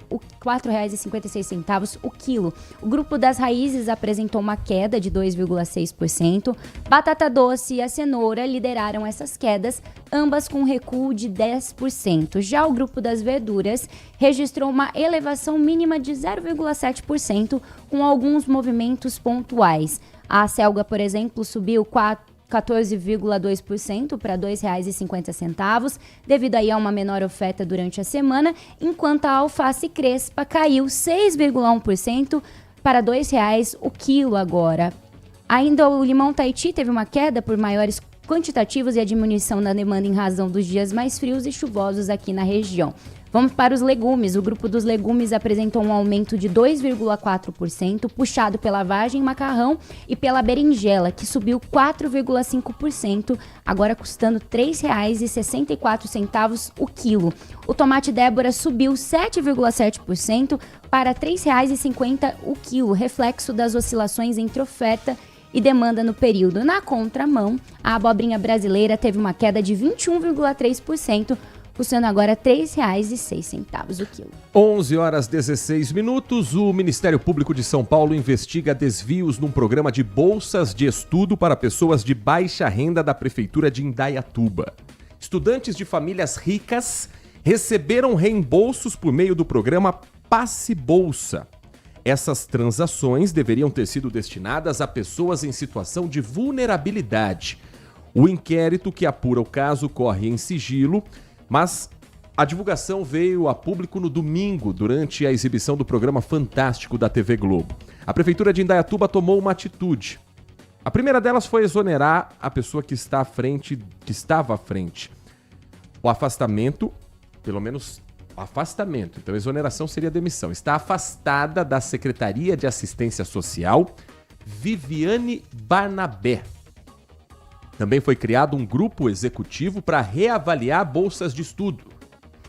o quilo. O grupo das raízes apresentou uma queda de 2,6%. Batata doce e a cenoura lideraram essas quedas, ambas com recuo de 10%. Já o grupo das verduras registrou uma elevação mínima de 0,7%, com alguns movimentos pontuais. A selga, por exemplo, subiu 14,2% para R$ 2,50, devido aí a uma menor oferta durante a semana, enquanto a alface crespa caiu 6,1% para R$ 2,00 o quilo agora. Ainda o limão Tahiti teve uma queda por maiores quantitativos e a diminuição da demanda em razão dos dias mais frios e chuvosos aqui na região. Vamos para os legumes. O grupo dos legumes apresentou um aumento de 2,4%, puxado pela vagem e macarrão e pela berinjela, que subiu 4,5%, agora custando R$ 3,64 o quilo. O tomate Débora subiu 7,7% para R$ 3,50 o quilo, reflexo das oscilações entre oferta e demanda no período. Na contramão, a abobrinha brasileira teve uma queda de 21,3%, custando agora R$ 3,06 o quilo. 11h16. O Ministério Público de São Paulo investiga desvios num programa de bolsas de estudo para pessoas de baixa renda da Prefeitura de Indaiatuba. Estudantes de famílias ricas receberam reembolsos por meio do programa Passe Bolsa. Essas transações deveriam ter sido destinadas a pessoas em situação de vulnerabilidade. O inquérito que apura o caso corre em sigilo, mas a divulgação veio a público no domingo, durante a exibição do programa Fantástico da TV Globo. A Prefeitura de Indaiatuba tomou uma atitude. A primeira delas foi exonerar a pessoa que estava à frente. O afastamento, pelo menos afastamento, então exoneração seria demissão. Está afastada da Secretaria de Assistência Social, Viviane Barnabé. Também foi criado um grupo executivo para reavaliar bolsas de estudo.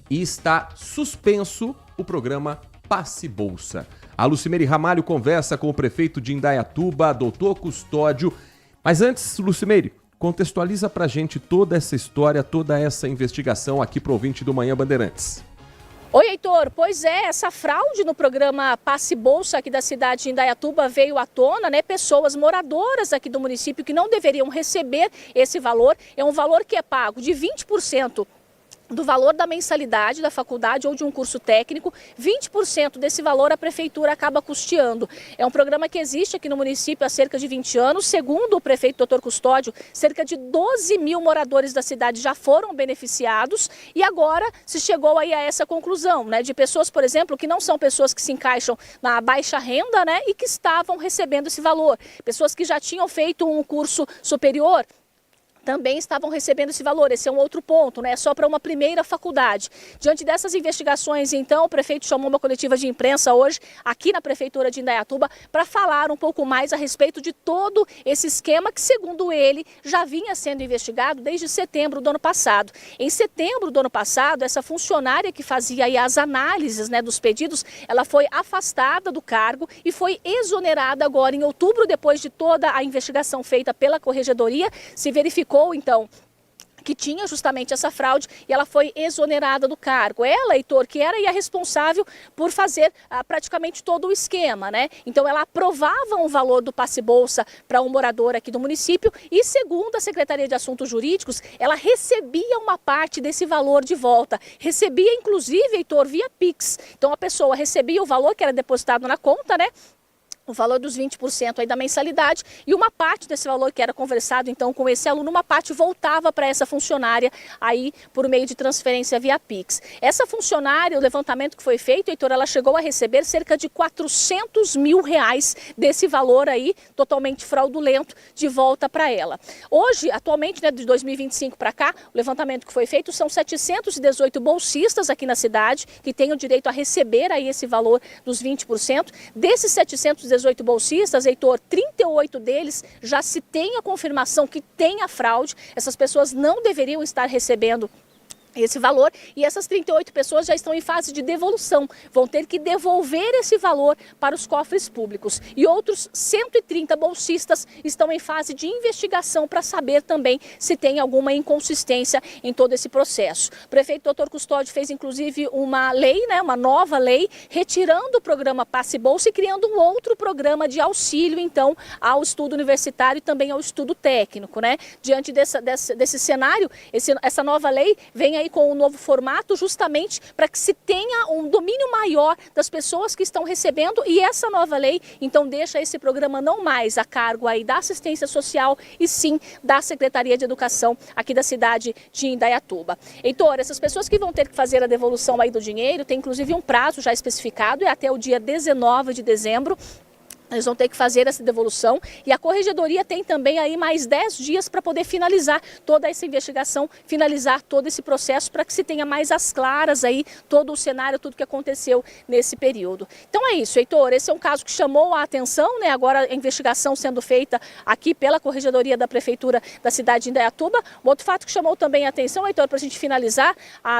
E está suspenso o programa Passe Bolsa. A Lucimere Ramalho conversa com o prefeito de Indaiatuba, doutor Custódio. Mas antes, Lucimere, contextualiza pra gente toda essa história, toda essa investigação aqui pro ouvinte do Manhã Bandeirantes. Oi, Heitor. Pois é, essa fraude no programa Passe Bolsa aqui da cidade de Indaiatuba veio à tona, né? Pessoas moradoras aqui do município que não deveriam receber esse valor. É um valor que é pago de 20% do valor da mensalidade da faculdade ou de um curso técnico, 20% desse valor a prefeitura acaba custeando. É um programa que existe aqui no município há cerca de 20 anos. Segundo o prefeito Dr. Custódio, cerca de 12 mil moradores da cidade já foram beneficiados e agora se chegou aí a essa conclusão, né, de pessoas, por exemplo, que não são pessoas que se encaixam na baixa renda, né, e que estavam recebendo esse valor. Pessoas que já tinham feito um curso superior também estavam recebendo esse valor. Esse é um outro ponto, né? É só para uma primeira faculdade. Diante dessas investigações, então, o prefeito chamou uma coletiva de imprensa hoje, aqui na Prefeitura de Indaiatuba, para falar um pouco mais a respeito de todo esse esquema que, segundo ele, já vinha sendo investigado desde setembro do ano passado. Em setembro do ano passado, essa funcionária que fazia aí as análises, né, dos pedidos, ela foi afastada do cargo e foi exonerada agora em outubro, depois de toda a investigação feita pela Corregedoria. Se verificou então que tinha justamente essa fraude e ela foi exonerada do cargo. Ela, Heitor, que era a responsável por fazer praticamente todo o esquema, né? Então ela aprovava um valor do passe-bolsa para um morador aqui do município e, segundo a Secretaria de Assuntos Jurídicos, ela recebia uma parte desse valor de volta. Recebia, inclusive, Heitor, via Pix. Então a pessoa recebia o valor que era depositado na conta, né? O valor dos 20% aí da mensalidade e uma parte desse valor que era conversado então com esse aluno, uma parte voltava para essa funcionária aí por meio de transferência via Pix. Essa funcionária, o levantamento que foi feito, Heitor, ela chegou a receber cerca de R$400 mil desse valor aí totalmente fraudulento de volta para ela. Hoje, atualmente, né, de 2025 para cá, o levantamento que foi feito são 718 bolsistas aqui na cidade que têm o direito a receber aí esse valor dos 20%. Desses 718 bolsistas, Heitor, 38 deles já se tem a confirmação que tem a fraude. Essas pessoas não deveriam estar recebendo esse valor e essas 38 pessoas já estão em fase de devolução, vão ter que devolver esse valor para os cofres públicos e outros 130 bolsistas estão em fase de investigação para saber também se tem alguma inconsistência em todo esse processo. O prefeito Dr. Custódio fez inclusive uma lei, né, uma nova lei, retirando o programa Passe Bolsa e criando um outro programa de auxílio então ao estudo universitário e também ao estudo técnico, né? Diante desse cenário, essa nova lei vem aí com um novo formato justamente para que se tenha um domínio maior das pessoas que estão recebendo e essa nova lei então deixa esse programa não mais a cargo aí da assistência social e sim da Secretaria de Educação aqui da cidade de Indaiatuba. Heitor, essas pessoas que vão ter que fazer a devolução aí do dinheiro, tem inclusive um prazo já especificado, é até o dia 19 de dezembro. Eles vão ter que fazer essa devolução e a Corregedoria tem também aí mais 10 dias para poder finalizar toda essa investigação, finalizar todo esse processo para que se tenha mais às claras aí todo o cenário, tudo que aconteceu nesse período. Então é isso, Heitor, esse é um caso que chamou a atenção, né? Agora a investigação sendo feita aqui pela Corregedoria da Prefeitura da cidade de Indaiatuba. Um outro fato que chamou também a atenção, Heitor, para a gente finalizar,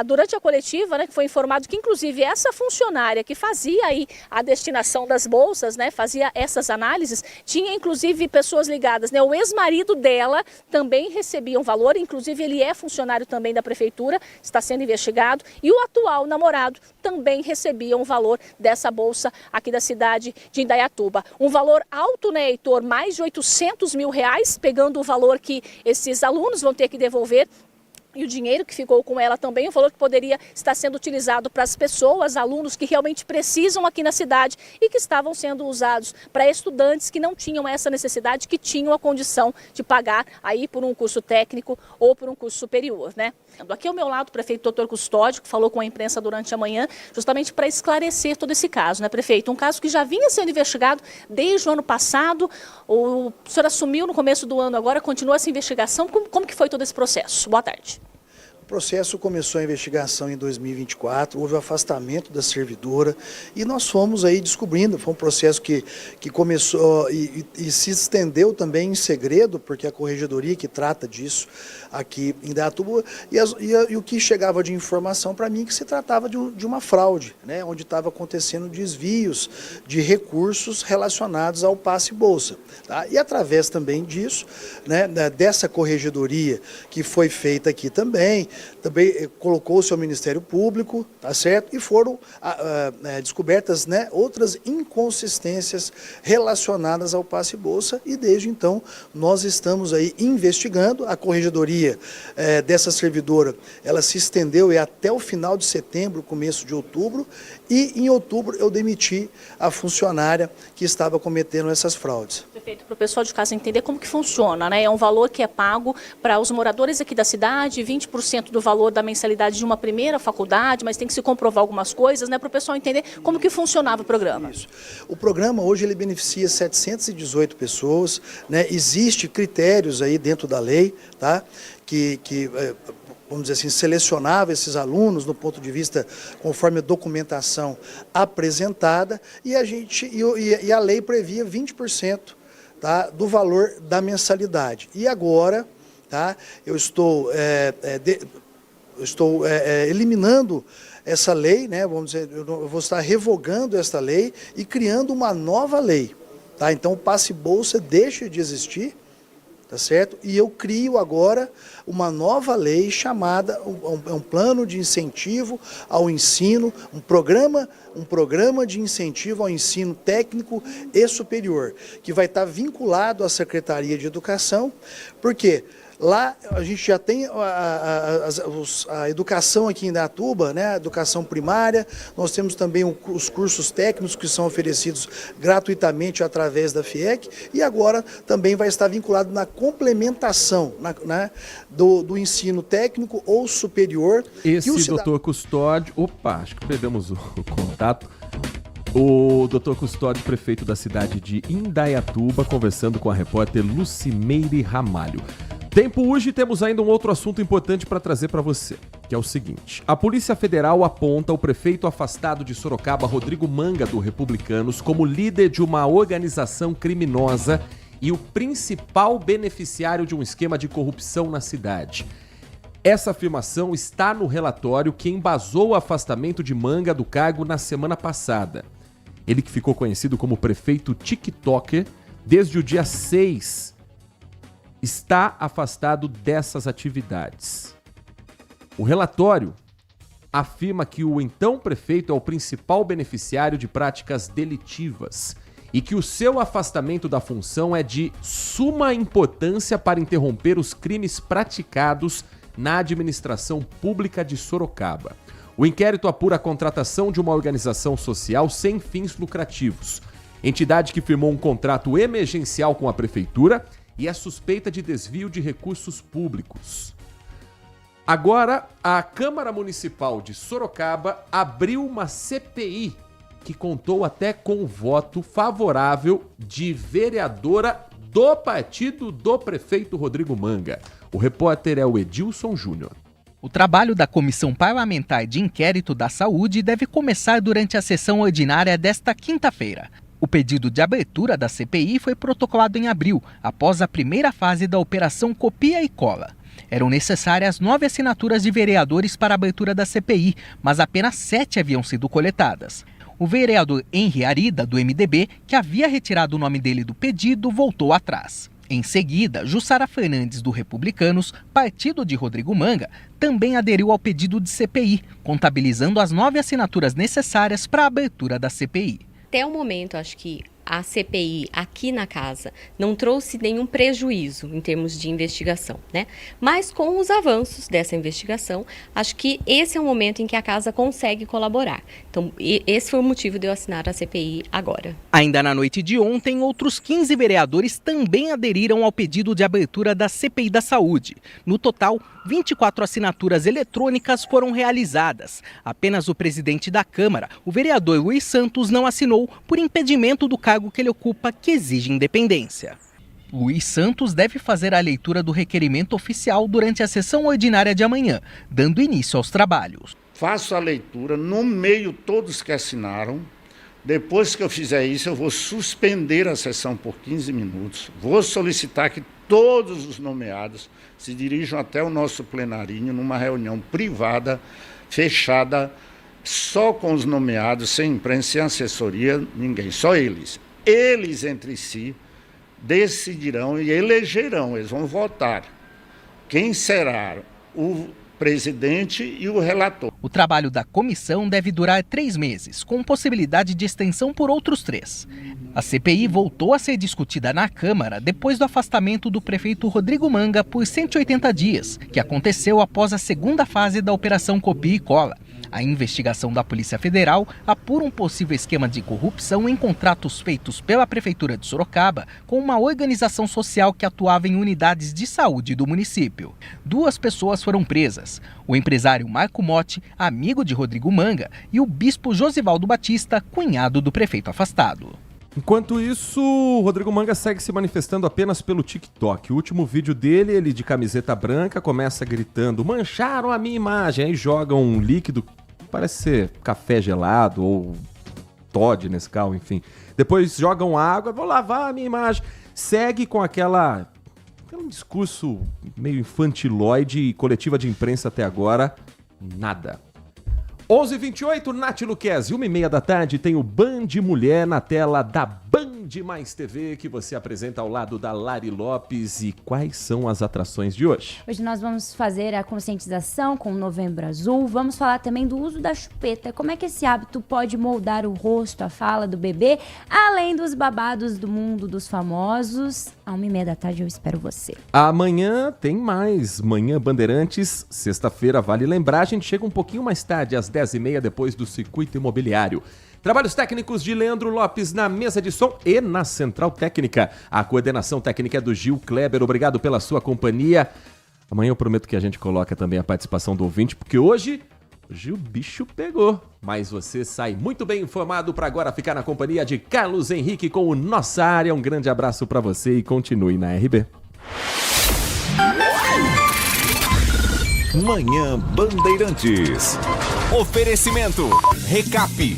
durante a coletiva, né, que foi informado que inclusive essa funcionária que fazia aí a destinação das bolsas, né, fazia essas análises, tinha inclusive pessoas ligadas, né? O ex-marido dela também recebia um valor, inclusive ele é funcionário também da prefeitura, está sendo investigado, e o atual namorado também recebia um valor dessa bolsa aqui da cidade de Indaiatuba. Um valor alto, né, Heitor? Mais de R$800 mil, pegando o valor que esses alunos vão ter que devolver. E o dinheiro que ficou com ela também, o valor que poderia estar sendo utilizado para as pessoas, alunos que realmente precisam aqui na cidade e que estavam sendo usados para estudantes que não tinham essa necessidade, que tinham a condição de pagar aí por um curso técnico ou por um curso superior, né? Aqui ao meu lado o prefeito Dr. Custódio, que falou com a imprensa durante a manhã, justamente para esclarecer todo esse caso, né, prefeito? Um caso que já vinha sendo investigado desde o ano passado, o senhor assumiu no começo do ano, agora continua essa investigação, como que foi todo esse processo? Boa tarde. O processo começou a investigação em 2024, houve o afastamento da servidora e nós fomos aí descobrindo, foi um processo que começou e se estendeu também em segredo, porque a Corregedoria que trata disso aqui em Indaiatuba, e o que chegava de informação para mim que se tratava de uma fraude, né, onde estava acontecendo desvios de recursos relacionados ao passe bolsa. Tá? E através também disso, né, dessa Corregedoria que foi feita aqui também colocou-se ao Ministério Público, tá certo? E foram descobertas, né, outras inconsistências relacionadas ao passe bolsa e desde então nós estamos aí investigando. A Corregedoria dessa servidora, ela se estendeu até o final de setembro, começo de outubro, e em outubro eu demiti a funcionária que estava cometendo essas fraudes. Prefeito, para o pessoal de casa entender como que funciona, né? É um valor que é pago para os moradores aqui da cidade, 20% do valor da mensalidade de uma primeira faculdade, mas tem que se comprovar algumas coisas, né? Para o pessoal entender como que funcionava o programa. Isso. O programa hoje ele beneficia 718 pessoas, né? Existe critérios aí dentro da lei, tá? Que vamos dizer assim, selecionava esses alunos no ponto de vista conforme a documentação apresentada e a lei previa 20%, tá, do valor da mensalidade. E agora, tá, eu estou eliminando essa lei, né, vamos dizer, eu vou estar revogando esta lei e criando uma nova lei. Tá? Então o passe bolsa deixa de existir, tá certo? E eu crio agora uma nova lei chamada um plano de incentivo ao ensino, um programa de incentivo ao ensino técnico e superior, que vai estar vinculado à Secretaria de Educação, porque lá a gente já tem a educação aqui em Indaiatuba, né? A educação primária, nós temos também os cursos técnicos que são oferecidos gratuitamente através da FIEC e agora também vai estar vinculado na complementação do ensino técnico ou superior. Esse doutor Custódio, acho que perdemos o contato. O doutor Custódio, prefeito da cidade de Indaiatuba, conversando com a repórter Lucimeire Ramalho. Tempo hoje, temos ainda um outro assunto importante para trazer para você, que é o seguinte. A Polícia Federal aponta o prefeito afastado de Sorocaba, Rodrigo Manga, do Republicanos, como líder de uma organização criminosa e o principal beneficiário de um esquema de corrupção na cidade. Essa afirmação está no relatório que embasou o afastamento de Manga do cargo na semana passada. Ele, que ficou conhecido como prefeito TikToker, desde o dia 6, está afastado dessas atividades. O relatório afirma que o então prefeito é o principal beneficiário de práticas delitivas e que o seu afastamento da função é de suma importância para interromper os crimes praticados na administração pública de Sorocaba. O inquérito apura a contratação de uma organização social sem fins lucrativos, entidade que firmou um contrato emergencial com a prefeitura e é suspeita de desvio de recursos públicos. Agora, a Câmara Municipal de Sorocaba abriu uma CPI que contou até com voto favorável de vereadora do partido do prefeito Rodrigo Manga. O repórter é o Edilson Júnior. O trabalho da Comissão Parlamentar de Inquérito da Saúde deve começar durante a sessão ordinária desta quinta-feira. O pedido de abertura da CPI foi protocolado em abril, após a primeira fase da Operação Copia e Cola. Eram necessárias 9 assinaturas de vereadores para a abertura da CPI, mas apenas 7 haviam sido coletadas. O vereador Henri Arida, do MDB, que havia retirado o nome dele do pedido, voltou atrás. Em seguida, Jussara Fernandes, do Republicanos, partido de Rodrigo Manga, também aderiu ao pedido de CPI, contabilizando as 9 assinaturas necessárias para a abertura da CPI. Até o momento, acho que a CPI aqui na casa não trouxe nenhum prejuízo em termos de investigação, né? Mas com os avanços dessa investigação, acho que esse é o momento em que a casa consegue colaborar. Então, esse foi o motivo de eu assinar a CPI agora. Ainda na noite de ontem, outros 15 vereadores também aderiram ao pedido de abertura da CPI da Saúde. No total, 24 assinaturas eletrônicas foram realizadas. Apenas o presidente da Câmara, o vereador Luiz Santos, não assinou por impedimento do cargo que ele ocupa, que exige independência. Luiz Santos deve fazer a leitura do requerimento oficial durante a sessão ordinária de amanhã, dando início aos trabalhos. Faço a leitura, no meio todos que assinaram. Depois que eu fizer isso, eu vou suspender a sessão por 15 minutos. Vou solicitar que todos os nomeados se dirijam até o nosso plenarinho numa reunião privada, fechada, só com os nomeados, sem imprensa, sem assessoria, ninguém, só eles. Eles entre si decidirão e elegerão, eles vão votar quem será o presidente e o relator. O trabalho da comissão deve durar 3 meses, com possibilidade de extensão por outros 3. A CPI voltou a ser discutida na Câmara depois do afastamento do prefeito Rodrigo Manga por 180 dias, que aconteceu após a segunda fase da Operação Copia e Cola. A investigação da Polícia Federal apura um possível esquema de corrupção em contratos feitos pela Prefeitura de Sorocaba com uma organização social que atuava em unidades de saúde do município. 2 pessoas foram presas: o empresário Marco Motti, amigo de Rodrigo Manga, e o bispo Josivaldo Batista, cunhado do prefeito afastado. Enquanto isso, o Rodrigo Manga segue se manifestando apenas pelo TikTok. O último vídeo dele, ele de camiseta branca, começa gritando: mancharam a minha imagem. Aí joga um líquido, parece ser café gelado ou Toddy Nescau, enfim. Depois jogam água, vou lavar a minha imagem. Segue com aquele discurso meio infantiloide e coletiva de imprensa até agora, nada. 11h28, Nath Luquezzi, 1h30 da tarde, tem o Band Mulher na tela da Band Demais TV, que você apresenta ao lado da Lari Lopes. E quais são as atrações de hoje? Hoje nós vamos fazer a conscientização com o Novembro Azul. Vamos falar também do uso da chupeta. Como é que esse hábito pode moldar o rosto, a fala do bebê, além dos babados do mundo dos famosos. À 1h30 da tarde eu espero você. Amanhã tem mais. Manhã Bandeirantes, sexta-feira, vale lembrar, a gente chega um pouquinho mais tarde, às 10h30, depois do Circuito Imobiliário. Trabalhos técnicos de Leandro Lopes na mesa de som e na central técnica. A coordenação técnica é do Gil Kleber. Obrigado pela sua companhia. Amanhã eu prometo que a gente coloca também a participação do ouvinte, porque hoje o bicho pegou. Mas você sai muito bem informado para agora ficar na companhia de Carlos Henrique com o Nossa Área. Um grande abraço para você e continue na RB. Manhã Bandeirantes. Oferecimento Recap.